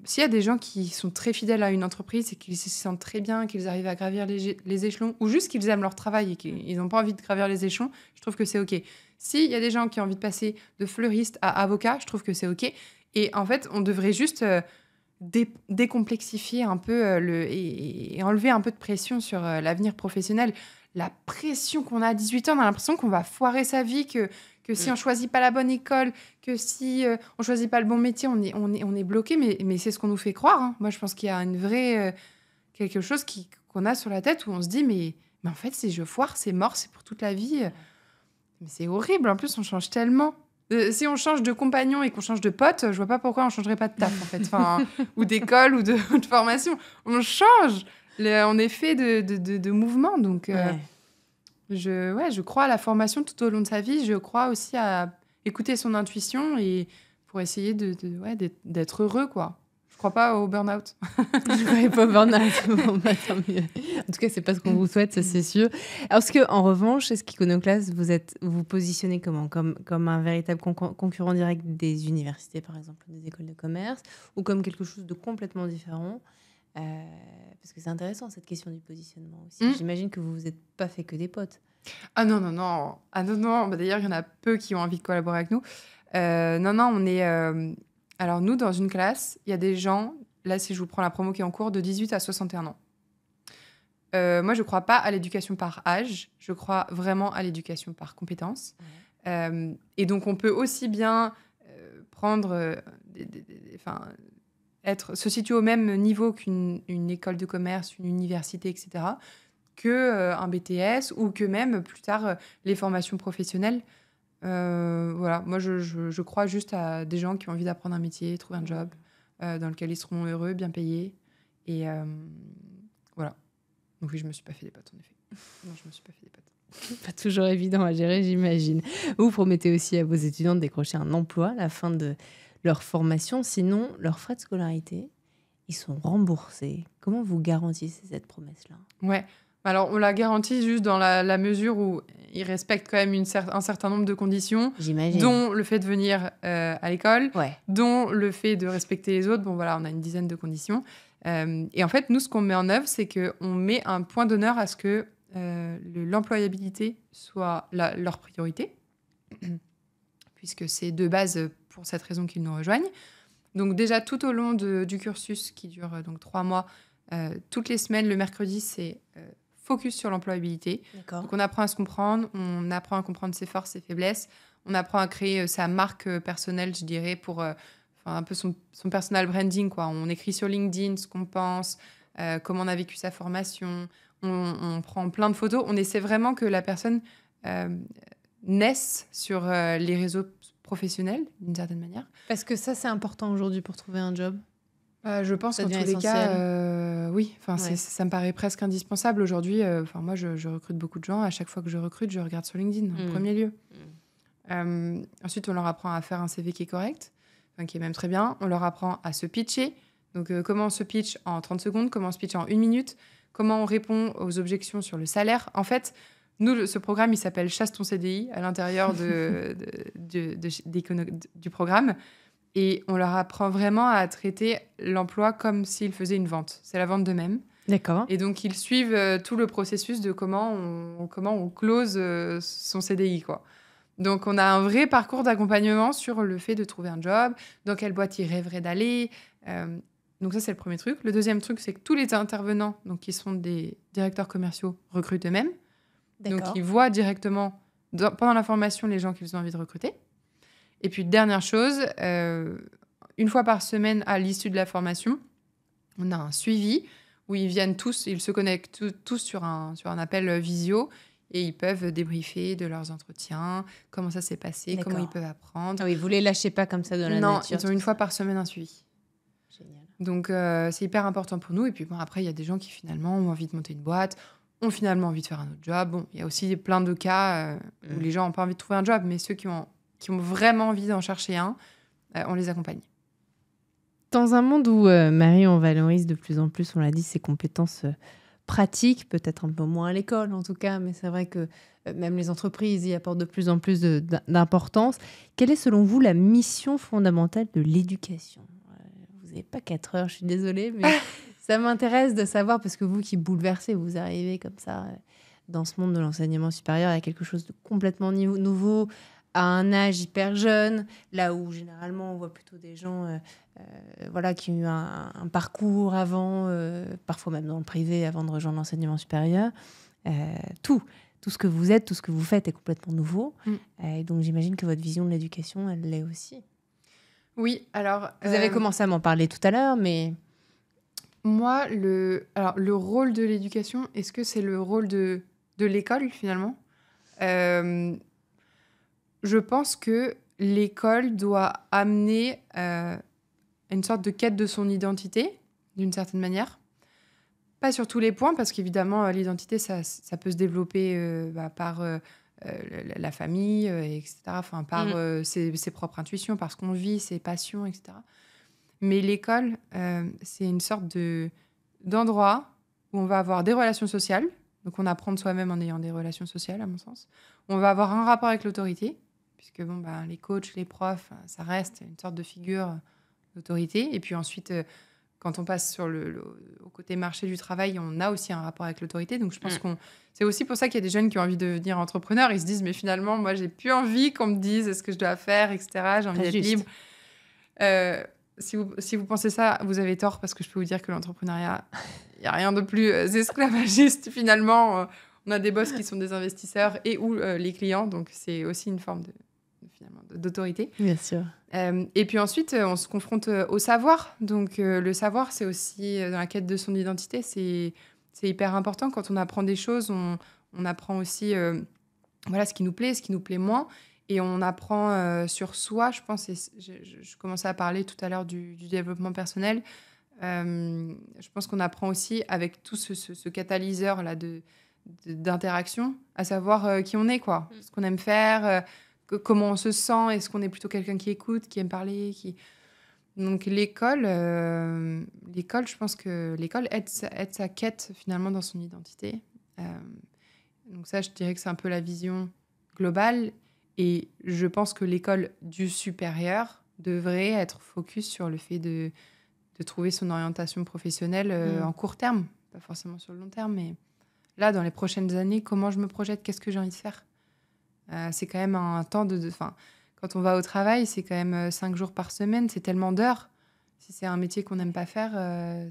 S'il y a des gens qui sont très fidèles à une entreprise et qu'ils se sentent très bien, qu'ils arrivent à gravir les échelons, ou juste qu'ils aiment leur travail et qu'ils n'ont pas envie de gravir les échelons, je trouve que c'est OK. S'il y a des gens qui ont envie de passer de fleuriste à avocat, je trouve que c'est OK. Et en fait, on devrait juste décomplexifier un peu et enlever un peu de pression sur l'avenir professionnel. La pression qu'on a à 18 ans, on a l'impression qu'on va foirer sa vie, que si on choisit pas la bonne école, que si on choisit pas le bon métier, on est bloqué. Mais c'est ce qu'on nous fait croire. Hein. Moi, je pense qu'il y a une vraie quelque chose qu'on a sur la tête où on se dit mais en fait, si je foire, c'est mort, c'est pour toute la vie. Mais c'est horrible. En plus, on change tellement. Si on change de compagnon et qu'on change de pote, je vois pas pourquoi on changerait pas de taf, en fait. Enfin, ou d'école ou de formation. On change. On est fait de mouvements. Donc, je crois à la formation tout au long de sa vie. Je crois aussi à écouter son intuition et pour essayer d'être heureux, quoi. Je crois pas au burn-out. Je ne crois pas au burn-out. Bon, bah, tant mieux. En tout cas, c'est pas ce qu'on vous souhaite, ça c'est sûr. Alors, est-ce qu'en revanche, est-ce qu'Iconoclast, vous positionnez comment comme un véritable concurrent direct des universités, par exemple, des écoles de commerce, ou comme quelque chose de complètement différent parce que c'est intéressant, cette question du positionnement aussi. J'imagine que vous vous êtes pas fait que des potes. Ah non. Ah non. Bah, d'ailleurs, il y en a peu qui ont envie de collaborer avec nous. Non, on est... Alors, nous, dans une classe, il y a des gens, là, si je vous prends la promo qui est en cours, de 18 à 61 ans. Moi, je ne crois pas à l'éducation par âge. Je crois vraiment à l'éducation par compétence. Et donc, on peut aussi bien prendre... se situer au même niveau qu'une école de commerce, une université, etc., qu'un BTS ou que même, plus tard, les formations professionnelles. Voilà, moi je crois juste à des gens qui ont envie d'apprendre un métier, trouver un job dans lequel ils seront heureux, bien payés. Et voilà. Donc oui, je me suis pas fait des potes, en effet. Non, je me suis pas fait des potes. Pas toujours évident à gérer, j'imagine. Vous promettez aussi à vos étudiants de décrocher un emploi à la fin de leur formation. Sinon, leurs frais de scolarité, ils sont remboursés. Comment vous garantissez cette promesse-là ? Ouais. Alors, on la garantit juste dans la mesure où ils respectent quand même un certain nombre de conditions, dont le fait de venir à l'école, dont le fait de respecter les autres. Bon, voilà, on a une dizaine de conditions. Et en fait, nous, ce qu'on met en œuvre, c'est qu'on met un point d'honneur à ce que l'employabilité soit leur priorité, puisque c'est de base pour cette raison qu'ils nous rejoignent. Donc déjà, tout au long du cursus, qui dure donc 3 mois, toutes les semaines, le mercredi, c'est... focus sur l'employabilité. Donc, on apprend à se comprendre, on apprend à comprendre ses forces, ses faiblesses, on apprend à créer sa marque personnelle, je dirais, pour un peu son personal branding, quoi. On écrit sur LinkedIn ce qu'on pense, comment on a vécu sa formation, on prend plein de photos. On essaie vraiment que la personne naisse sur les réseaux professionnels, d'une certaine manière. Parce que ça, c'est important aujourd'hui pour trouver un job. Je pense qu'en tous les cas, oui. Ça me paraît presque indispensable aujourd'hui. Moi, je recrute beaucoup de gens. À chaque fois que je recrute, je regarde sur LinkedIn en premier lieu. Ensuite, on leur apprend à faire un CV qui est correct, qui est même très bien. On leur apprend à se pitcher. Donc, comment on se pitch en 30 secondes, comment on se pitch en 1 minute, comment on répond aux objections sur le salaire. En fait, nous, ce programme, il s'appelle « Chasse ton CDI » à l'intérieur du programme. Et on leur apprend vraiment à traiter l'emploi comme s'ils faisaient une vente. C'est la vente d'eux-mêmes. D'accord. Et donc, ils suivent tout le processus de comment on close son CDI, quoi. Donc, on a un vrai parcours d'accompagnement sur le fait de trouver un job, dans quelle boîte ils rêveraient d'aller. Donc, ça, c'est le premier truc. Le deuxième truc, c'est que tous les intervenants, donc, qui sont des directeurs commerciaux, recrutent eux-mêmes. D'accord. Donc, ils voient directement, pendant la formation, les gens qu'ils ont envie de recruter. Et puis, dernière chose, une fois par semaine, à l'issue de la formation, on a un suivi où ils viennent tous, ils se connectent tous sur un appel visio et ils peuvent débriefer de leurs entretiens, comment ça s'est passé, D'accord. comment ils peuvent apprendre. Ah oui, vous les lâchez pas comme ça dans la nature. Non, ils ont une fois par semaine un suivi. Génial. Donc, c'est hyper important pour nous. Et puis, bon, après, il y a des gens qui, finalement, ont envie de monter une boîte, ont finalement envie de faire un autre job. Bon, il y a aussi plein de cas où les gens n'ont pas envie de trouver un job, mais ceux qui ont vraiment envie d'en chercher un, on les accompagne. Dans un monde où, Marie, on valorise de plus en plus, on l'a dit, ses compétences pratiques, peut-être un peu moins à l'école en tout cas, mais c'est vrai que même les entreprises y apportent de plus en plus d'importance. Quelle est selon vous la mission fondamentale de l'éducation ? Vous n'avez pas 4 heures, je suis désolée, mais ça m'intéresse de savoir, parce que vous qui bouleversez, vous arrivez comme ça dans ce monde de l'enseignement supérieur, il y a quelque chose de complètement nouveau, à un âge hyper jeune, là où généralement on voit plutôt des gens voilà, qui ont eu un parcours avant, parfois même dans le privé, avant de rejoindre l'enseignement supérieur. Tout ce que vous êtes, tout ce que vous faites est complètement nouveau. Et donc j'imagine que votre vision de l'éducation, elle l'est aussi. Oui, alors... Vous avez commencé à m'en parler tout à l'heure, mais... Moi, le rôle de l'éducation, est-ce que c'est le rôle de l'école, finalement ? Je pense que l'école doit amener une sorte de quête de son identité, d'une certaine manière. Pas sur tous les points, parce qu'évidemment, l'identité, ça peut se développer par la famille, etc. Enfin, par ses propres intuitions, par ce qu'on vit, ses passions, etc. Mais l'école, c'est une sorte d'endroit où on va avoir des relations sociales. Donc, on apprend de soi-même en ayant des relations sociales, à mon sens. On va avoir un rapport avec l'autorité, puisque les coachs, les profs, ça reste une sorte de figure d'autorité. Et puis ensuite, quand on passe au côté marché du travail, on a aussi un rapport avec l'autorité. Donc, je pense c'est aussi pour ça qu'il y a des jeunes qui ont envie de devenir entrepreneurs. Ils se disent, mais finalement, moi, j'ai plus envie qu'on me dise ce que je dois faire, etc. J'ai envie d'être libre. Si vous pensez ça, vous avez tort, parce que je peux vous dire que l'entrepreneuriat, il n'y a rien de plus esclavagiste, finalement. On a des boss qui sont des investisseurs ou les clients. Donc, c'est aussi une forme d'autorité. Bien sûr. Et puis ensuite, on se confronte au savoir. Donc, le savoir, c'est aussi dans la quête de son identité. C'est hyper important. Quand on apprend des choses, on apprend aussi ce qui nous plaît, ce qui nous plaît moins. Et on apprend sur soi, je pense. Je commençais à parler tout à l'heure du développement personnel. Je pense qu'on apprend aussi avec tout ce catalyseur-là d'interaction, à savoir qui on est, quoi. Ce qu'on aime faire, comment on se sent. Est-ce qu'on est plutôt quelqu'un qui écoute, qui aime parler, Donc l'école, je pense que l'école aide sa quête finalement dans son identité. Donc ça, je dirais que c'est un peu la vision globale. Et je pense que l'école du supérieur devrait être focus sur le fait de trouver son orientation professionnelle en court terme, pas forcément sur le long terme, mais là, dans les prochaines années, comment je me projette, qu'est-ce que j'ai envie de faire. C'est quand même un temps quand on va au travail, c'est quand même 5 jours par semaine, c'est tellement d'heures. Si c'est un métier qu'on n'aime pas faire,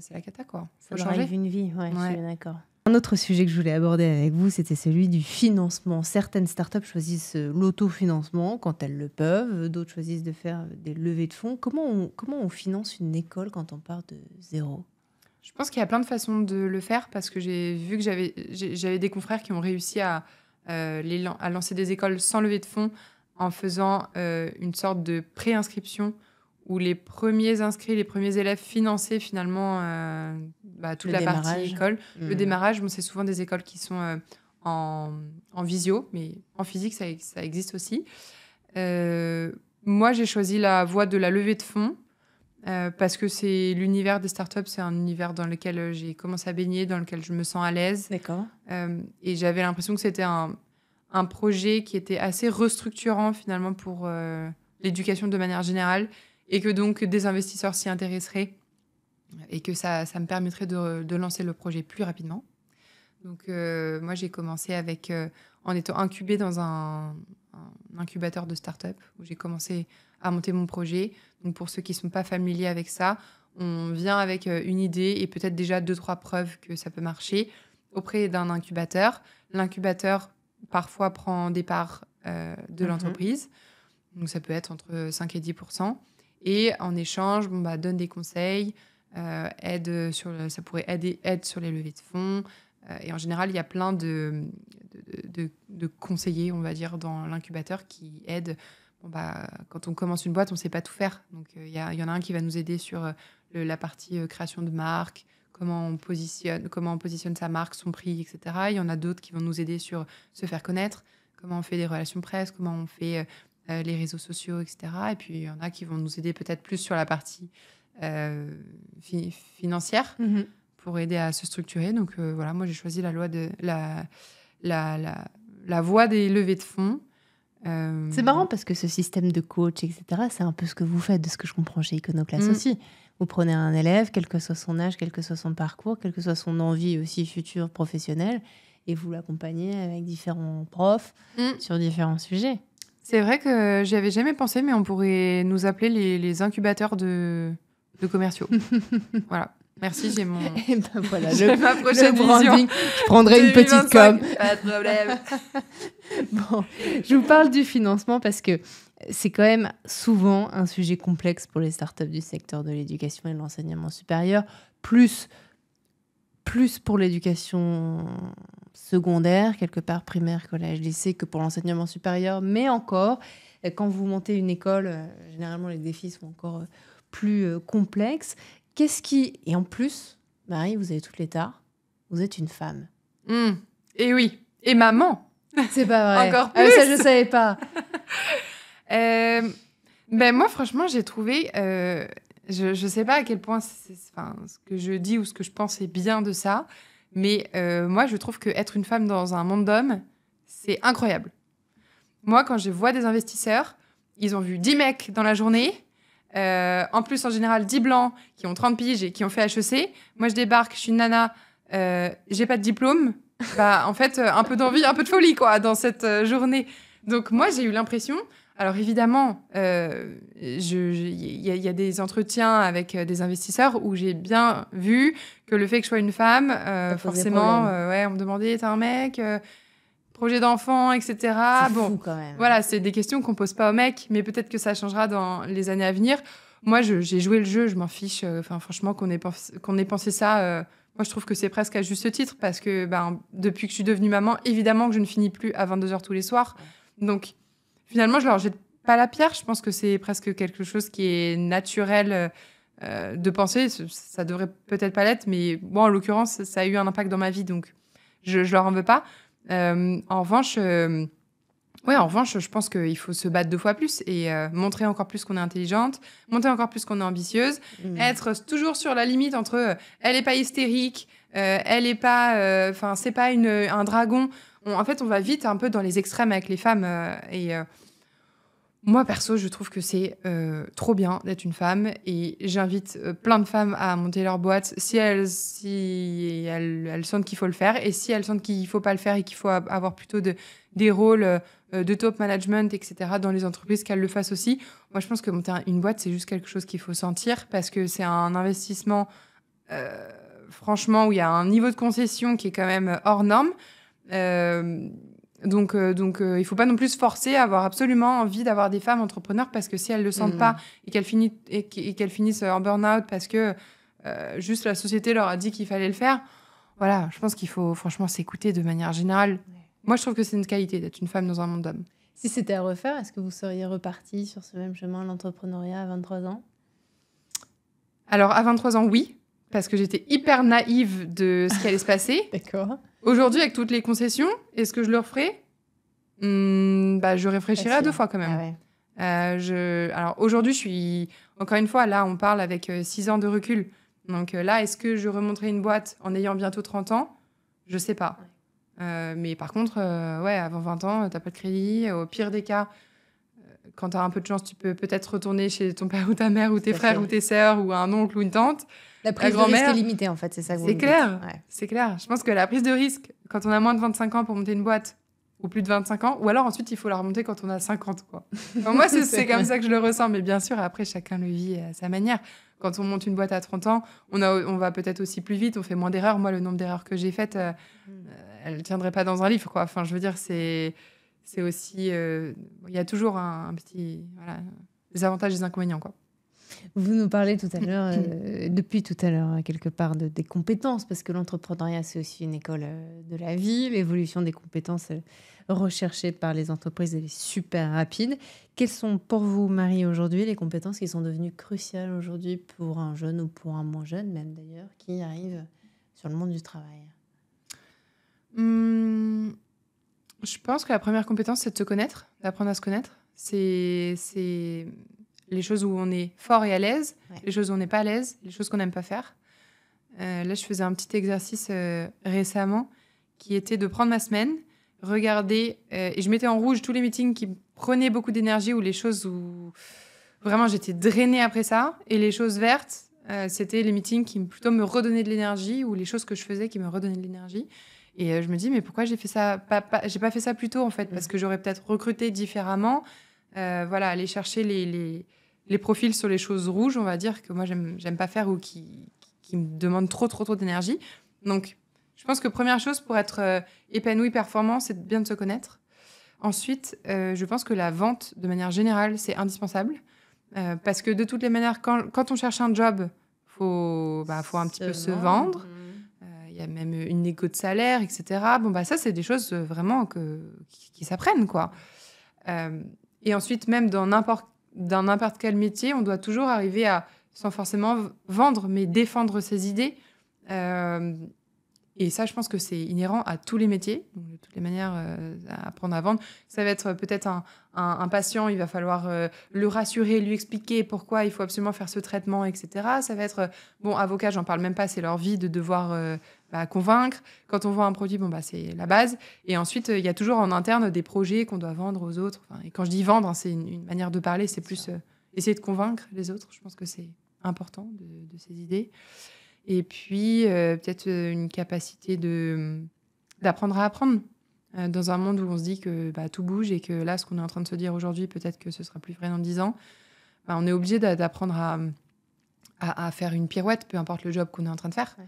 c'est la cata, quoi. Faut changer une vie, ouais. Je suis d'accord. Un autre sujet que je voulais aborder avec vous, c'était celui du financement. Certaines startups choisissent l'autofinancement quand elles le peuvent, d'autres choisissent de faire des levées de fonds. Comment on finance une école quand on part de zéro ? Je pense qu'il y a plein de façons de le faire, parce que j'ai vu que j'avais des confrères qui ont réussi à lancer des écoles sans levée de fonds en faisant une sorte de pré-inscription où les premiers inscrits, les premiers élèves finançaient finalement toute la partie école. Le démarrage, c'est souvent des écoles qui sont en visio, mais en physique, ça existe aussi. Moi, j'ai choisi la voie de la levée de fonds parce que c'est l'univers des startups, c'est un univers dans lequel j'ai commencé à baigner, dans lequel je me sens à l'aise. D'accord. Et j'avais l'impression que c'était un projet qui était assez restructurant finalement pour l'éducation de manière générale, et que donc des investisseurs s'y intéresseraient et que ça me permettrait de lancer le projet plus rapidement. Donc moi, j'ai commencé en étant incubée dans un incubateur de start-up où j'ai commencé à monter mon projet. Donc pour ceux qui ne sont pas familiers avec ça, on vient avec une idée et peut-être déjà 2-3 preuves que ça peut marcher auprès d'un incubateur. L'incubateur, parfois, prend des parts de l'entreprise. Donc ça peut être entre 5 et 10%. Et en échange, donne des conseils, ça pourrait aide sur les levées de fonds. Et en général, il y a plein de conseillers, on va dire, dans l'incubateur qui aident. Quand on commence une boîte, on ne sait pas tout faire. Donc, il y en a un qui va nous aider sur la partie création de marque, comment on positionne sa marque, son prix, etc. Il y en a d'autres qui vont nous aider sur se faire connaître, comment on fait des relations presse, comment on fait les réseaux sociaux, etc. Et puis, il y en a qui vont nous aider peut-être plus sur la partie financière pour aider à se structurer. Donc, voilà, moi, j'ai choisi la voie des levées de fonds. C'est marrant parce que ce système de coach, etc., c'est un peu ce que vous faites, de ce que je comprends chez Iconoclast aussi. Vous prenez un élève, quel que soit son âge, quel que soit son parcours, quelle que soit son envie aussi future professionnelle, et vous l'accompagnez avec différents profs sur différents sujets. C'est vrai que j'y avais jamais pensé, mais on pourrait nous appeler les incubateurs de commerciaux. Voilà. Merci, j'ai mon... Et ben voilà, ma prochaine branding. Je prendrai une petite 2025. com. Pas de problème. Bon, je vous parle du financement parce que c'est quand même souvent un sujet complexe pour les startups du secteur de l'éducation et de l'enseignement supérieur, plus pour l'éducation secondaire, quelque part primaire, collège, lycée, que pour l'enseignement supérieur. Mais encore, quand vous montez une école, généralement les défis sont encore plus complexes. Et en plus, Marie, vous avez toutes les tares, vous êtes une femme. Et oui, et maman. C'est pas vrai. Encore plus. Ça, je savais pas. Ben moi, franchement, j'ai trouvé... je sais pas à quel point ce que je dis ou ce que je pense est bien de ça, mais moi, je trouve qu'être une femme dans un monde d'hommes, c'est incroyable. Moi, quand je vois des investisseurs, ils ont vu 10 mecs dans la journée, en plus, en général, 10 blancs qui ont 30 piges et qui ont fait HEC. Moi, je débarque, je suis une nana, j'ai pas de diplôme. Bah, en fait, un peu d'envie, un peu de folie, quoi, dans cette journée. Donc, moi, j'ai eu l'impression... Alors, évidemment, il y a des entretiens avec des investisseurs où j'ai bien vu que le fait que je sois une femme, forcément, on me demandait, t'es un mec, projet d'enfant, etc. C'est fou, quand même. Voilà, c'est des questions qu'on pose pas aux mecs, mais peut-être que ça changera dans les années à venir. Moi, j'ai joué le jeu, je m'en fiche. Franchement, qu'on ait pensé ça... moi, je trouve que c'est presque à juste titre parce que depuis que je suis devenue maman, évidemment que je ne finis plus à 22h tous les soirs. Donc, finalement, je leur jette pas la pierre. Je pense que c'est presque quelque chose qui est naturel de penser. Ça devrait peut-être pas l'être, mais bon, en l'occurrence, ça a eu un impact dans ma vie, donc je leur en veux pas. En revanche, je pense qu'il faut se battre 2 fois plus et montrer encore plus qu'on est intelligente, montrer encore plus qu'on est ambitieuse, être toujours sur la limite entre elle est pas hystérique, elle est pas, c'est pas un dragon. En fait, on va vite un peu dans les extrêmes avec les femmes moi, perso, je trouve que c'est trop bien d'être une femme et j'invite plein de femmes à monter leur boîte si elles sentent qu'il faut le faire et si elles sentent qu'il ne faut pas le faire et qu'il faut avoir plutôt des rôles de top management, etc. dans les entreprises, qu'elles le fassent aussi. Moi, je pense que monter une boîte, c'est juste quelque chose qu'il faut sentir parce que c'est un investissement, franchement, où il y a un niveau de concession qui est quand même hors norme. Donc, il faut pas non plus se forcer à avoir absolument envie d'avoir des femmes entrepreneurs parce que si elles le sentent pas et qu'elles finissent en burn-out parce que juste la société leur a dit qu'il fallait le faire, voilà, je pense qu'il faut franchement s'écouter de manière générale. Ouais. Moi, je trouve que c'est une qualité d'être une femme dans un monde d'hommes. Si c'était à refaire, est-ce que vous seriez repartie sur ce même chemin, l'entrepreneuriat, à 23 ans ? Alors, à 23 ans, oui, parce que j'étais hyper naïve de ce qui allait se passer. D'accord. Aujourd'hui, avec toutes les concessions, est-ce que je le referai ? Je réfléchirai à 2 fois quand même. Ah ouais. Alors aujourd'hui, je suis... Encore une fois, là, on parle avec 6 ans de recul. Donc là, est-ce que je remonterai une boîte en ayant bientôt 30 ans ? Je sais pas. Ouais. Mais par contre, avant 20 ans, t'as pas de crédit. Au pire des cas, quand t'as un peu de chance, tu peux peut-être retourner chez ton père ou ta mère ou tes frères ou tes sœurs ou un oncle ou une tante. La prise de risque est limitée, en fait, c'est ça que vous dites. C'est clair. Je pense que la prise de risque, quand on a moins de 25 ans pour monter une boîte, ou plus de 25 ans, ou alors ensuite, il faut la remonter quand on a 50, quoi. Enfin, moi, c'est comme ça que je le ressens, mais bien sûr, après, chacun le vit à sa manière. Quand on monte une boîte à 30 ans, on va peut-être aussi plus vite, on fait moins d'erreurs. Moi, le nombre d'erreurs que j'ai faites, elles ne tiendraient pas dans un livre, quoi. Enfin, je veux dire, c'est aussi... Il y a toujours un petit... Voilà, des avantages et des inconvénients, quoi. Vous nous parlez tout à l'heure, depuis tout à l'heure, quelque part, des compétences, parce que l'entrepreneuriat, c'est aussi une école de la vie. L'évolution des compétences recherchées par les entreprises, elle est super rapide. Quelles sont pour vous, Marie, aujourd'hui, les compétences qui sont devenues cruciales aujourd'hui pour un jeune ou pour un moins jeune, même d'ailleurs, qui arrive sur le monde du travail ? Je pense que la première compétence, c'est de se connaître, d'apprendre à se connaître. C'est les choses où on est fort et à l'aise, les choses où on n'est pas à l'aise, les choses qu'on n'aime pas faire. Là, je faisais un petit exercice récemment qui était de prendre ma semaine, regarder, et je mettais en rouge tous les meetings qui prenaient beaucoup d'énergie ou les choses où vraiment j'étais drainée après ça, et les choses vertes c'était les meetings qui plutôt me redonnaient de l'énergie ou les choses que je faisais qui me redonnaient de l'énergie. Et je me dis, mais pourquoi j'ai fait ça j'ai pas fait ça plus tôt, en fait, parce que j'aurais peut-être recruté différemment. Voilà, aller chercher les profils sur les choses rouges, on va dire, que moi, j'aime pas faire ou qui me demandent trop d'énergie. Donc, je pense que première chose pour être épanoui, performant, c'est bien de se connaître. Ensuite, je pense que la vente, de manière générale, c'est indispensable. Parce que de toutes les manières, quand on cherche un job, faut un petit peu se vendre. Il y a même une négo de salaire, etc. Bon, ça, c'est des choses vraiment qui s'apprennent, quoi. Et ensuite, même dans n'importe quel métier, on doit toujours arriver à, sans forcément vendre, mais défendre ses idées. Et ça, je pense que c'est inhérent à tous les métiers. Donc, de toutes les manières, apprendre à vendre. Ça va être peut-être un patient, il va falloir le rassurer, lui expliquer pourquoi il faut absolument faire ce traitement, etc. Ça va être, avocat, j'en parle même pas, c'est leur vie de devoir convaincre. Quand on vend un produit, c'est la base. Et ensuite, il y a toujours en interne des projets qu'on doit vendre aux autres. Et quand je dis vendre, c'est une manière de parler, c'est plus essayer de convaincre les autres. Je pense que c'est important de ces idées. Et puis, peut-être une capacité d'apprendre à apprendre. Dans un monde où on se dit que tout bouge et que là, ce qu'on est en train de se dire aujourd'hui, peut-être que ce sera plus vrai dans 10 ans, on est obligé d'apprendre à faire une pirouette, peu importe le job qu'on est en train de faire. Ouais.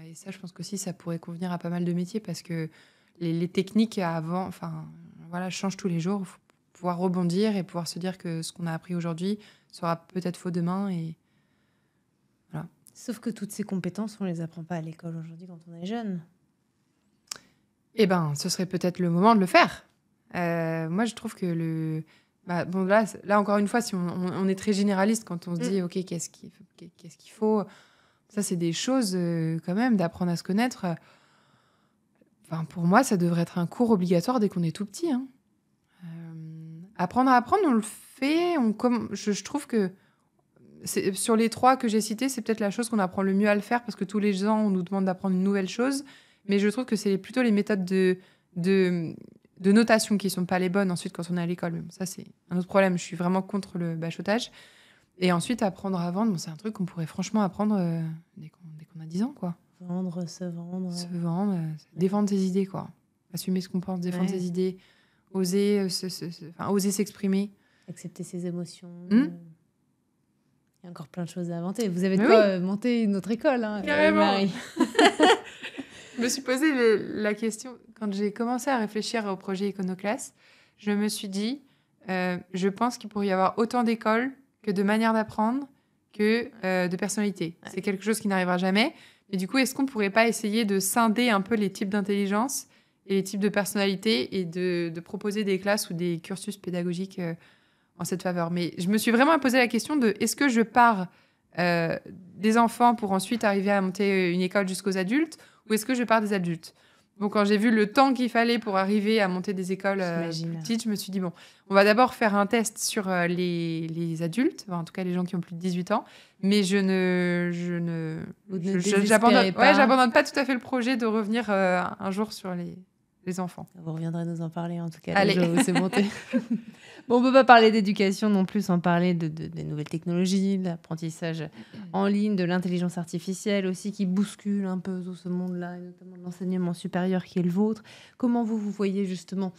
Et ça, je pense qu'aussi, ça pourrait convenir à pas mal de métiers parce que les techniques avant, changent tous les jours. Il faut pouvoir rebondir et pouvoir se dire que ce qu'on a appris aujourd'hui sera peut-être faux demain. Et voilà. Sauf que toutes ces compétences, on ne les apprend pas à l'école aujourd'hui quand on est jeune. Ce serait peut-être le moment de le faire. Moi, je trouve que là, encore une fois, si on est très généraliste quand on se dit, OK, qu'est-ce qu'il faut ? Ça, c'est des choses, quand même, d'apprendre à se connaître. Pour moi, ça devrait être un cours obligatoire dès qu'on est tout petit. Hein. Apprendre à apprendre, on le fait. Je trouve que sur les 3 que j'ai cités, c'est peut-être la chose qu'on apprend le mieux à le faire parce que tous les ans, on nous demande d'apprendre une nouvelle chose. Mais je trouve que c'est plutôt les méthodes de notation qui ne sont pas les bonnes ensuite quand on est à l'école. Mais ça, c'est un autre problème. Je suis vraiment contre le bachotage. Et ensuite, apprendre à vendre, c'est un truc qu'on pourrait franchement apprendre dès qu'on a 10 ans, quoi. Se vendre. Se vendre, défendre ses idées, quoi. Assumer ce qu'on pense, défendre ses idées, oser s'exprimer. Accepter ses émotions. Il y a encore plein de choses à inventer. Vous avez de quoi monter une autre école, hein, Marie. Je me suis posé la question, quand j'ai commencé à réfléchir au projet Iconoclass, je me suis dit, je pense qu'il pourrait y avoir autant d'écoles que de manières d'apprendre que de personnalités. Ouais. C'est quelque chose qui n'arrivera jamais. Mais du coup, est-ce qu'on ne pourrait pas essayer de scinder un peu les types d'intelligence et les types de personnalités et de proposer des classes ou des cursus pédagogiques en cette faveur ? Mais je me suis vraiment posé la question de est-ce que je pars des enfants pour ensuite arriver à monter une école jusqu'aux adultes ou est-ce que je pars des adultes ? Donc, quand j'ai vu le temps qu'il fallait pour arriver à monter des écoles petites, je me suis dit, on va d'abord faire un test sur les adultes, en tout cas les gens qui ont plus de 18 ans, mais j'abandonne pas tout à fait le projet de revenir un jour sur les enfants. Vous reviendrez nous en parler, en tout cas, Allez. Le jour où c'est monté. On ne peut pas parler d'éducation non plus sans parler des nouvelles technologies, de l'apprentissage en ligne, de l'intelligence artificielle aussi qui bouscule un peu tout ce monde-là, et notamment de l'enseignement supérieur qui est le vôtre. Comment vous voyez justement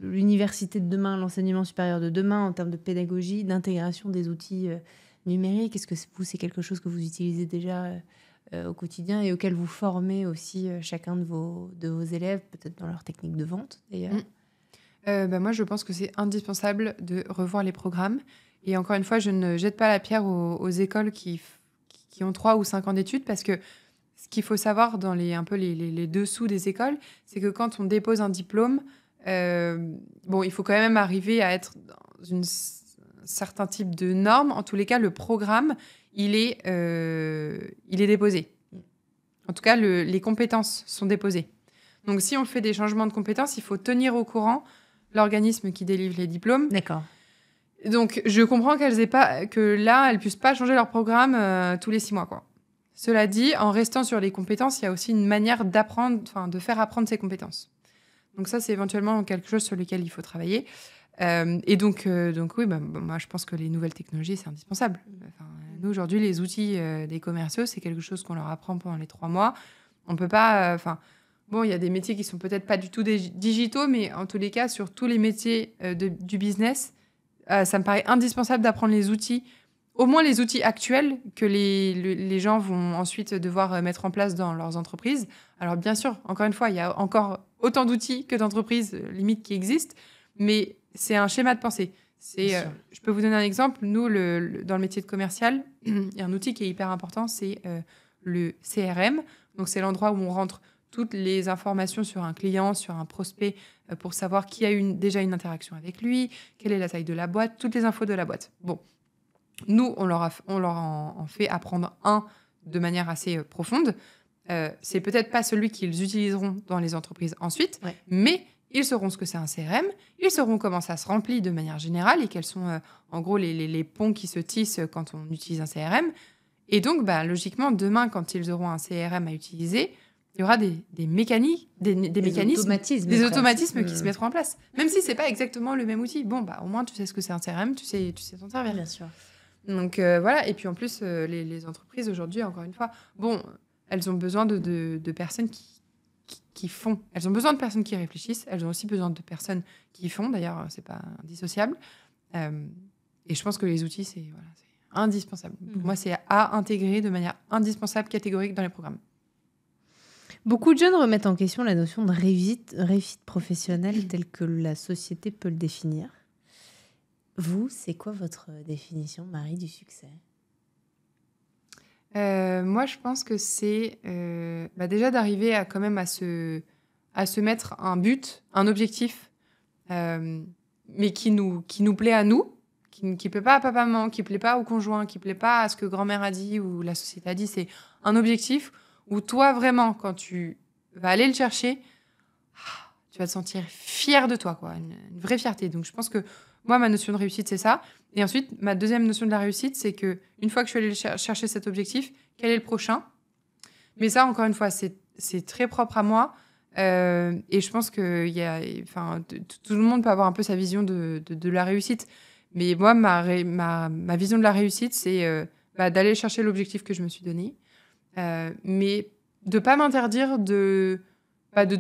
l'université de demain, l'enseignement supérieur de demain en termes de pédagogie, d'intégration des outils numériques ? Est-ce que c'est quelque chose que vous utilisez déjà au quotidien et auquel vous formez aussi chacun de vos élèves, peut-être dans leur technique de vente d'ailleurs ? Moi, je pense que c'est indispensable de revoir les programmes. Et encore une fois, je ne jette pas la pierre aux écoles qui ont 3 ou 5 ans d'études parce que ce qu'il faut savoir dans les dessous des écoles, c'est que quand on dépose un diplôme, il faut quand même arriver à être dans un certain type de normes. En tous les cas, le programme, il est déposé. En tout cas, les compétences sont déposées. Donc, si on fait des changements de compétences, il faut tenir au courant l'organisme qui délivre les diplômes. D'accord. Donc, je comprends que là, elles puissent pas changer leur programme tous les 6 mois, quoi. Cela dit, en restant sur les compétences, il y a aussi une manière de faire apprendre ces compétences. Donc ça, c'est éventuellement quelque chose sur lequel il faut travailler. Et donc oui, moi, je pense que les nouvelles technologies, c'est indispensable. Enfin, nous, aujourd'hui, les outils des commerciaux, c'est quelque chose qu'on leur apprend pendant les 3 mois. On peut pas... bon, il y a des métiers qui sont peut-être pas du tout digitaux, mais en tous les cas, sur tous les métiers du business, ça me paraît indispensable d'apprendre les outils, au moins les outils actuels que les gens vont ensuite devoir mettre en place dans leurs entreprises. Alors bien sûr, encore une fois, il y a encore autant d'outils que d'entreprises limite qui existent, mais c'est un schéma de pensée. Je peux vous donner un exemple. Nous, dans le métier de commercial, il y a un outil qui est hyper important, c'est le CRM. Donc c'est l'endroit où on rentre toutes les informations sur un client, sur un prospect, pour savoir qui a déjà une interaction avec lui, quelle est la taille de la boîte, toutes les infos de la boîte. Bon, nous, on leur en fait apprendre un de manière assez profonde. C'est peut-être pas celui qu'ils utiliseront dans les entreprises ensuite, mais ils sauront ce que c'est un CRM, ils sauront comment ça se remplit de manière générale et quels sont en gros les ponts qui se tissent quand on utilise un CRM. Et donc, logiquement, demain, quand ils auront un CRM à utiliser, il y aura des mécaniques, des mécanismes, des automatismes qui se mettront en place. Même si c'est pas exactement le même outil. Bon, au moins, tu sais ce que c'est un CRM, tu sais t'en servir. Bien sûr. Donc, voilà. Et puis, en plus, les entreprises, aujourd'hui, encore une fois, bon, elles ont besoin de personnes qui font. Elles ont besoin de personnes qui réfléchissent. Elles ont aussi besoin de personnes qui font. D'ailleurs, c'est pas indissociable. Et je pense que les outils, c'est indispensable. Pour moi, c'est à intégrer de manière indispensable, catégorique dans les programmes. Beaucoup de jeunes remettent en question la notion de réussite professionnelle telle que la société peut le définir. Vous, c'est quoi votre définition, Marie, du succès ? Moi, je pense que c'est déjà d'arriver à quand même à se mettre un but, un objectif, mais qui nous plaît à nous, qui plaît pas à papa-maman, qui plaît pas au conjoint, qui plaît pas à ce que grand-mère a dit ou la société a dit. C'est un objectif où toi, vraiment, quand tu vas aller le chercher, tu vas te sentir fier de toi, quoi, une vraie fierté. Donc, je pense que moi, ma notion de réussite, c'est ça. Et ensuite, ma deuxième notion de la réussite, c'est que une fois que je suis allée chercher cet objectif, quel est le prochain ? Mais ça, encore une fois, c'est très propre à moi. Et je pense que tout le monde peut avoir un peu sa vision de la réussite. Mais moi, ma vision de la réussite, c'est d'aller chercher l'objectif que je me suis donné. Mais de ne pas m'interdire de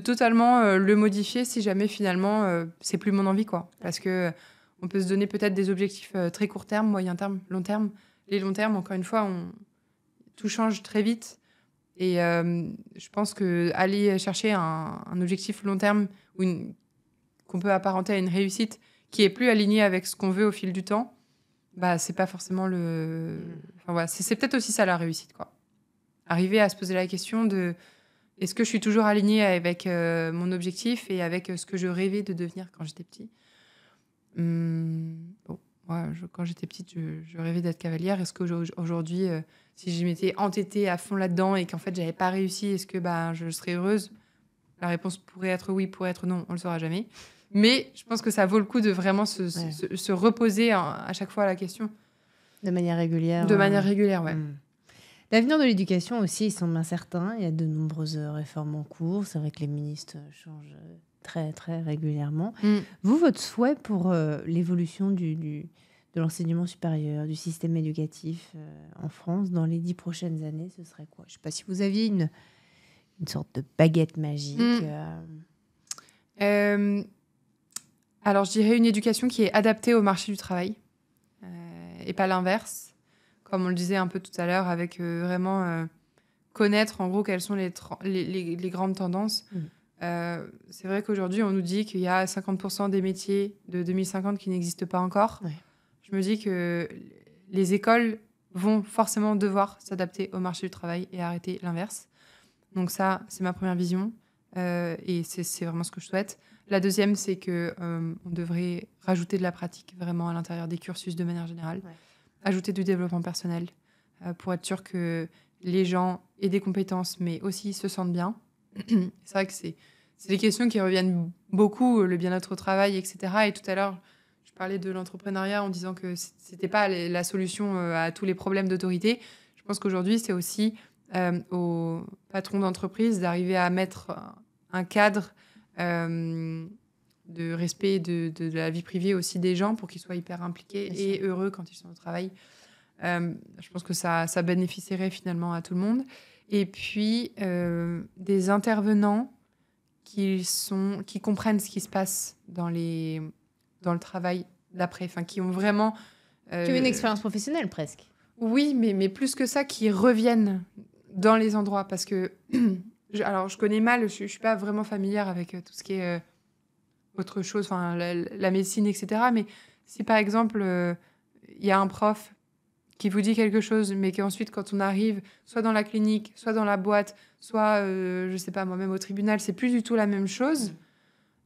totalement le modifier si jamais finalement c'est plus mon envie, quoi. Parce que on peut se donner peut-être des objectifs très court terme, moyen terme, long terme. Les longs termes, encore une fois, tout change très vite. Et je pense qu'aller chercher un objectif long terme qu'on peut apparenter à une réussite qui est plus alignée avec ce qu'on veut au fil du temps, c'est pas forcément c'est peut-être aussi ça la réussite, quoi. Arriver à se poser la question de est-ce que je suis toujours alignée avec mon objectif et avec ce que je rêvais de devenir quand j'étais petit. Moi, quand j'étais petite, je rêvais d'être cavalière. Est-ce qu'aujourd'hui, si je m'étais entêtée à fond là-dedans et qu'en fait, j'avais pas réussi, est-ce que je serais heureuse ? La réponse pourrait être oui, pourrait être non. On le saura jamais. Mais je pense que ça vaut le coup de vraiment se reposer à chaque fois la question. De manière régulière. De manière régulière, ouais. L'avenir de l'éducation aussi, il semble incertain. Il y a de nombreuses réformes en cours. C'est vrai que les ministres changent très, très régulièrement. Vous, votre souhait pour l'évolution de l'enseignement supérieur, du système éducatif en France dans les 10 prochaines années, ce serait quoi ? Je ne sais pas si vous aviez une sorte de baguette magique. Alors, je dirais une éducation qui est adaptée au marché du travail et pas l'inverse. Comme on le disait un peu tout à l'heure, avec vraiment connaître en gros quelles sont les grandes tendances. C'est vrai qu'aujourd'hui, on nous dit qu'il y a 50% des métiers de 2050 qui n'existent pas encore. Ouais. Je me dis que les écoles vont forcément devoir s'adapter au marché du travail et arrêter l'inverse. Donc ça, c'est ma première vision et c'est vraiment ce que je souhaite. La deuxième, c'est qu'on devrait rajouter de la pratique vraiment à l'intérieur des cursus de manière générale. Ouais. Ajouter du développement personnel pour être sûr que les gens aient des compétences, mais aussi se sentent bien. C'est vrai que c'est des questions qui reviennent beaucoup, le bien-être au travail, etc. Et tout à l'heure, je parlais de l'entrepreneuriat en disant que c'était pas la solution à tous les problèmes d'autorité. Je pense qu'aujourd'hui, c'est aussi aux patrons d'entreprise d'arriver à mettre un cadre de respect de la vie privée aussi des gens pour qu'ils soient hyper impliqués Bien et sûr. heureux quand ils sont au travail. Je pense que ça bénéficierait finalement à tout le monde. Et puis, des intervenants qui comprennent ce qui se passe dans le travail d'après, enfin, qui ont vraiment... Tu as une expérience professionnelle presque. Oui, mais plus que ça, qui reviennent dans les endroits. Parce que, alors, je connais mal, je ne suis pas vraiment familière avec tout ce qui est autre chose, enfin, la médecine, etc. Mais si, par exemple, il y a un prof qui vous dit quelque chose, mais qu'ensuite, quand on arrive, soit dans la clinique, soit dans la boîte, soit, je ne sais pas, moi-même au tribunal, c'est plus du tout la même chose.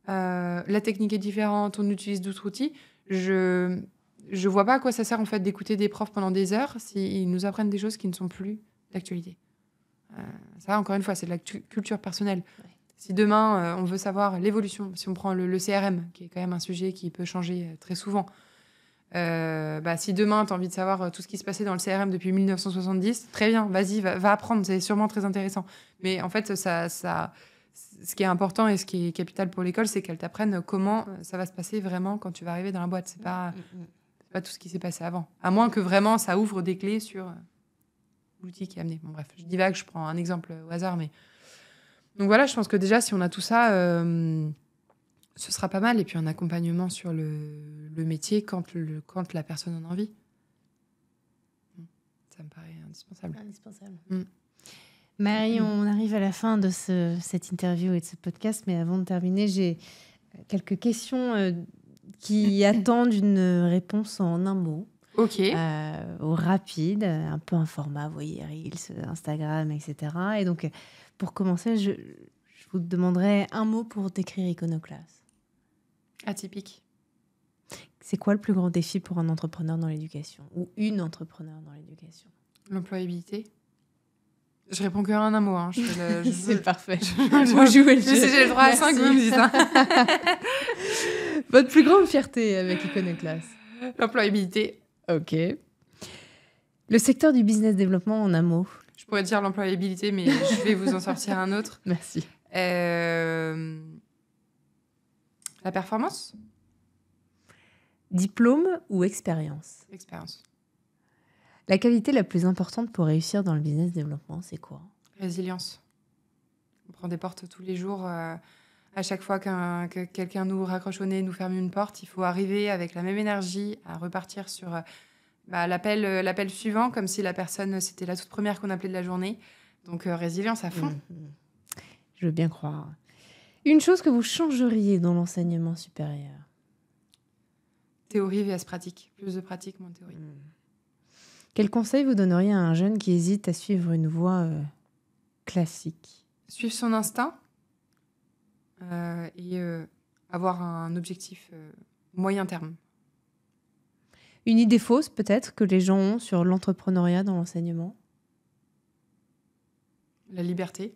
La technique est différente, on utilise d'autres outils. Je vois pas à quoi ça sert en fait d'écouter des profs pendant des heures s'ils nous apprennent des choses qui ne sont plus d'actualité. Ça, encore une fois, c'est de la culture personnelle. Ouais. Si demain, on veut savoir l'évolution, si on prend le CRM, qui est quand même un sujet qui peut changer très souvent, si demain, tu as envie de savoir tout ce qui se passait dans le CRM depuis 1970, très bien, vas-y, va apprendre, c'est sûrement très intéressant. Mais en fait, ce qui est important et ce qui est capital pour l'école, c'est qu'elle t'apprenne comment ça va se passer vraiment quand tu vas arriver dans la boîte. C'est pas tout ce qui s'est passé avant. À moins que vraiment ça ouvre des clés sur l'outil qui est amené. Bon, bref, je divague, je prends un exemple au hasard. Mais... Donc voilà, je pense que déjà, si on a tout ça, ce sera pas mal. Et puis un accompagnement sur le métier quand la personne en a envie. Ça me paraît indispensable. Marie, on arrive à la fin de cette interview et de ce podcast. Mais avant de terminer, j'ai quelques questions qui attendent une réponse en un mot. Ok. Au rapide, un peu un format, vous voyez, Reels, Instagram, etc. Et donc, pour commencer, je vous demanderai un mot pour décrire Iconoclast. Atypique. C'est quoi le plus grand défi pour un entrepreneur dans l'éducation ou une entrepreneur dans l'éducation? L'employabilité. Je réponds que en un mot. Hein. C'est parfait. Moi, jouer le jeu. Si j'ai le droit à 5, vous me dites. Hein. Votre plus grande fierté avec Iconoclast? L'employabilité. Ok. Le secteur du business développement en un mot? Je pourrais dire l'employabilité, mais je vais vous en sortir un autre. Merci. La performance? Diplôme ou expérience? Expérience. La qualité la plus importante pour réussir dans le business développement, c'est quoi? Résilience. On prend des portes tous les jours. À chaque fois que quelqu'un nous raccroche au nez, nous ferme une porte, il faut arriver avec la même énergie à repartir sur l'appel suivant, comme si la personne, c'était la toute première qu'on appelait de la journée. Donc, résilience à fond. Je veux bien croire. Une chose que vous changeriez dans l'enseignement supérieur? Théorie vs pratique. Plus de pratique, moins de théorie. Quel conseil vous donneriez à un jeune qui hésite à suivre une voie classique? Suivre son instinct et avoir un objectif moyen terme. Une idée fausse, peut-être, que les gens ont sur l'entrepreneuriat dans l'enseignement? La liberté.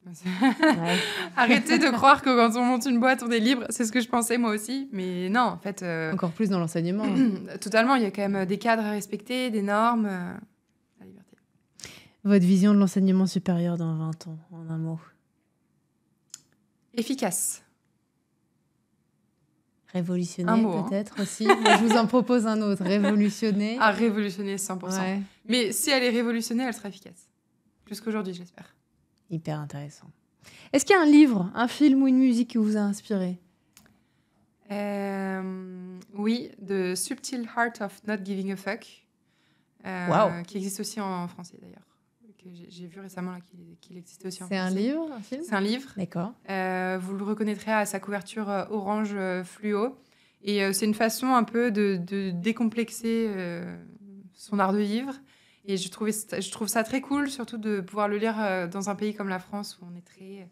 Ouais. Arrêtez de croire que quand on monte une boîte, on est libre. C'est ce que je pensais moi aussi. Mais non, en fait... Encore plus dans l'enseignement. Totalement, il y a quand même des cadres à respecter, des normes. La liberté. Votre vision de l'enseignement supérieur dans 20 ans, en un mot? Efficace. Révolutionner, Un mot, peut-être aussi. Moi, je vous en propose un autre. Révolutionner. À révolutionner 100%. Ouais. Mais si elle est révolutionnée, elle sera efficace. Plus qu'aujourd'hui, j'espère. Hyper intéressant. Est-ce qu'il y a un livre, un film ou une musique qui vous a inspiré? Oui, The Subtle Art of Not Giving a Fuck. Wow. Qui existe aussi en français, d'ailleurs. Que j'ai vu récemment là, qu'il existait aussi en C'est français. un livre, un film? C'est un livre. D'accord. Vous le reconnaîtrez à sa couverture orange fluo. Et c'est une façon un peu de décomplexer son art de vivre. Et je trouve ça très cool, surtout de pouvoir le lire dans un pays comme la France, où on est très...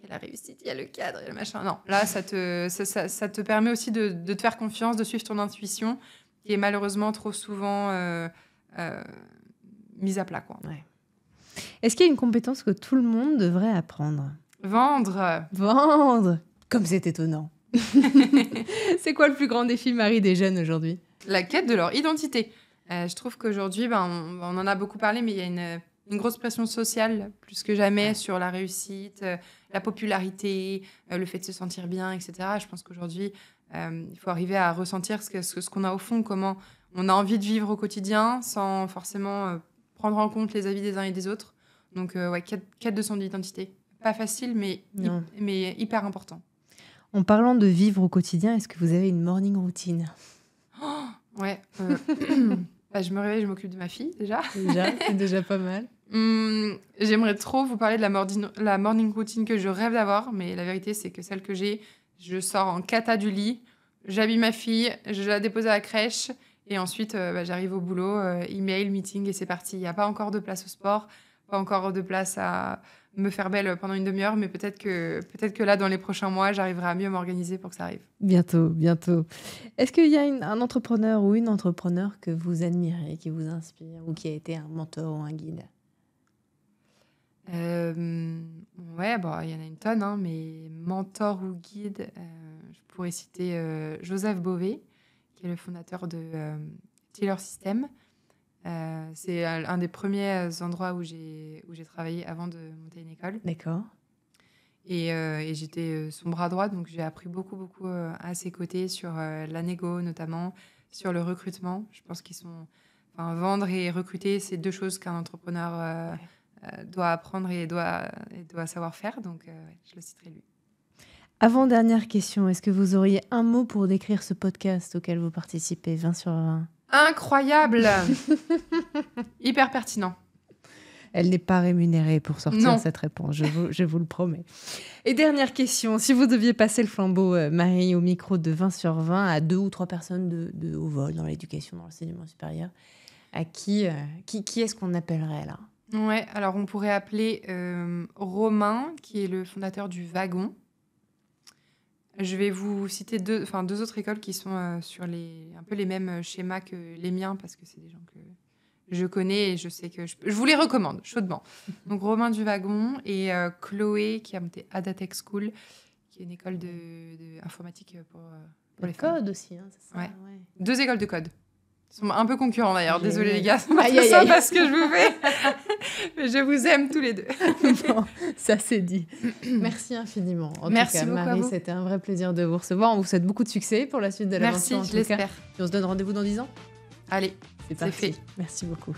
Il y a la réussite, il y a le cadre, il y a le machin. Non, là, ça te permet aussi de te faire confiance, de suivre ton intuition, qui est malheureusement trop souvent mise à plat, quoi. Ouais. Est-ce qu'il y a une compétence que tout le monde devrait apprendre? Vendre. Vendre. Comme c'est étonnant. C'est quoi le plus grand défi, Marie, des jeunes aujourd'hui? La quête de leur identité. Je trouve qu'aujourd'hui, on en a beaucoup parlé, mais il y a une grosse pression sociale, plus que jamais, sur la réussite, la popularité, le fait de se sentir bien, etc. Je pense qu'aujourd'hui, il faut arriver à ressentir ce qu'on a au fond, comment on a envie de vivre au quotidien, sans forcément prendre en compte les avis des uns et des autres. Donc, quête de son identité. Pas facile, mais hyper important. En parlant de vivre au quotidien, est-ce que vous avez une morning routine ? Ouais. Je me réveille, je m'occupe de ma fille, déjà. C'est déjà pas mal. J'aimerais trop vous parler de la morning routine que je rêve d'avoir, mais la vérité, c'est que celle que j'ai, je sors en cata du lit, j'habille ma fille, je la dépose à la crèche, et ensuite, j'arrive au boulot, email, meeting, et c'est parti. Il n'y a pas encore de place au sport, pas encore de place à me faire belle pendant une demi-heure, mais peut-être que là, dans les prochains mois, j'arriverai à mieux m'organiser pour que ça arrive. Bientôt. Est-ce qu'il y a un entrepreneur ou une entrepreneur que vous admirez, qui vous inspire, ou qui a été un mentor ou un guide ? Ouais, il y en a une tonne, hein, mais mentor ou guide, je pourrais citer Joseph Bové, qui est le fondateur de Tiller System. C'est un des premiers endroits où j'ai travaillé avant de monter une école. D'accord. Et j'étais son bras droit, donc j'ai appris beaucoup à ses côtés sur la négo notamment, sur le recrutement. Je pense vendre et recruter, c'est 2 choses qu'un entrepreneur doit apprendre et doit savoir faire. Donc, je le citerai lui. Avant-dernière question, est-ce que vous auriez un mot pour décrire ce podcast auquel vous participez, 20 sur 20 ? Incroyable. Hyper pertinent. Elle n'est pas rémunérée pour sortir cette réponse, je vous le promets. Et dernière question, si vous deviez passer le flambeau, Marie, au micro de 20 sur 20 à 2 ou 3 personnes de haut vol dans l'éducation, dans l'enseignement supérieur, à qui est-ce qu'on appellerait là ? Ouais, alors on pourrait appeler Romain, qui est le fondateur du Wagon. Je vais vous citer 2 autres écoles qui sont sur un peu les mêmes schémas que les miens, parce que c'est des gens que je connais et je sais que je vous les recommande chaudement. Donc Romain du Wagon et Chloé, qui a monté Adatech School, qui est une école de informatique pour les femmes. Code aussi, hein, c'est ça. Ouais. 2 écoles de code. Ils sont un peu concurrents d'ailleurs. Désolée les gars, c'est pas très sympa ce que je vous fais. Mais je vous aime tous les 2. Bon, ça c'est dit. Merci infiniment. Merci tout cas, beaucoup Marie, à vous. C'était un vrai plaisir de vous recevoir. On vous souhaite beaucoup de succès pour la suite de l'aventure. Merci, je l'espère. Et on se donne rendez-vous dans 10 ans. Allez, c'est parti. fait. Merci beaucoup.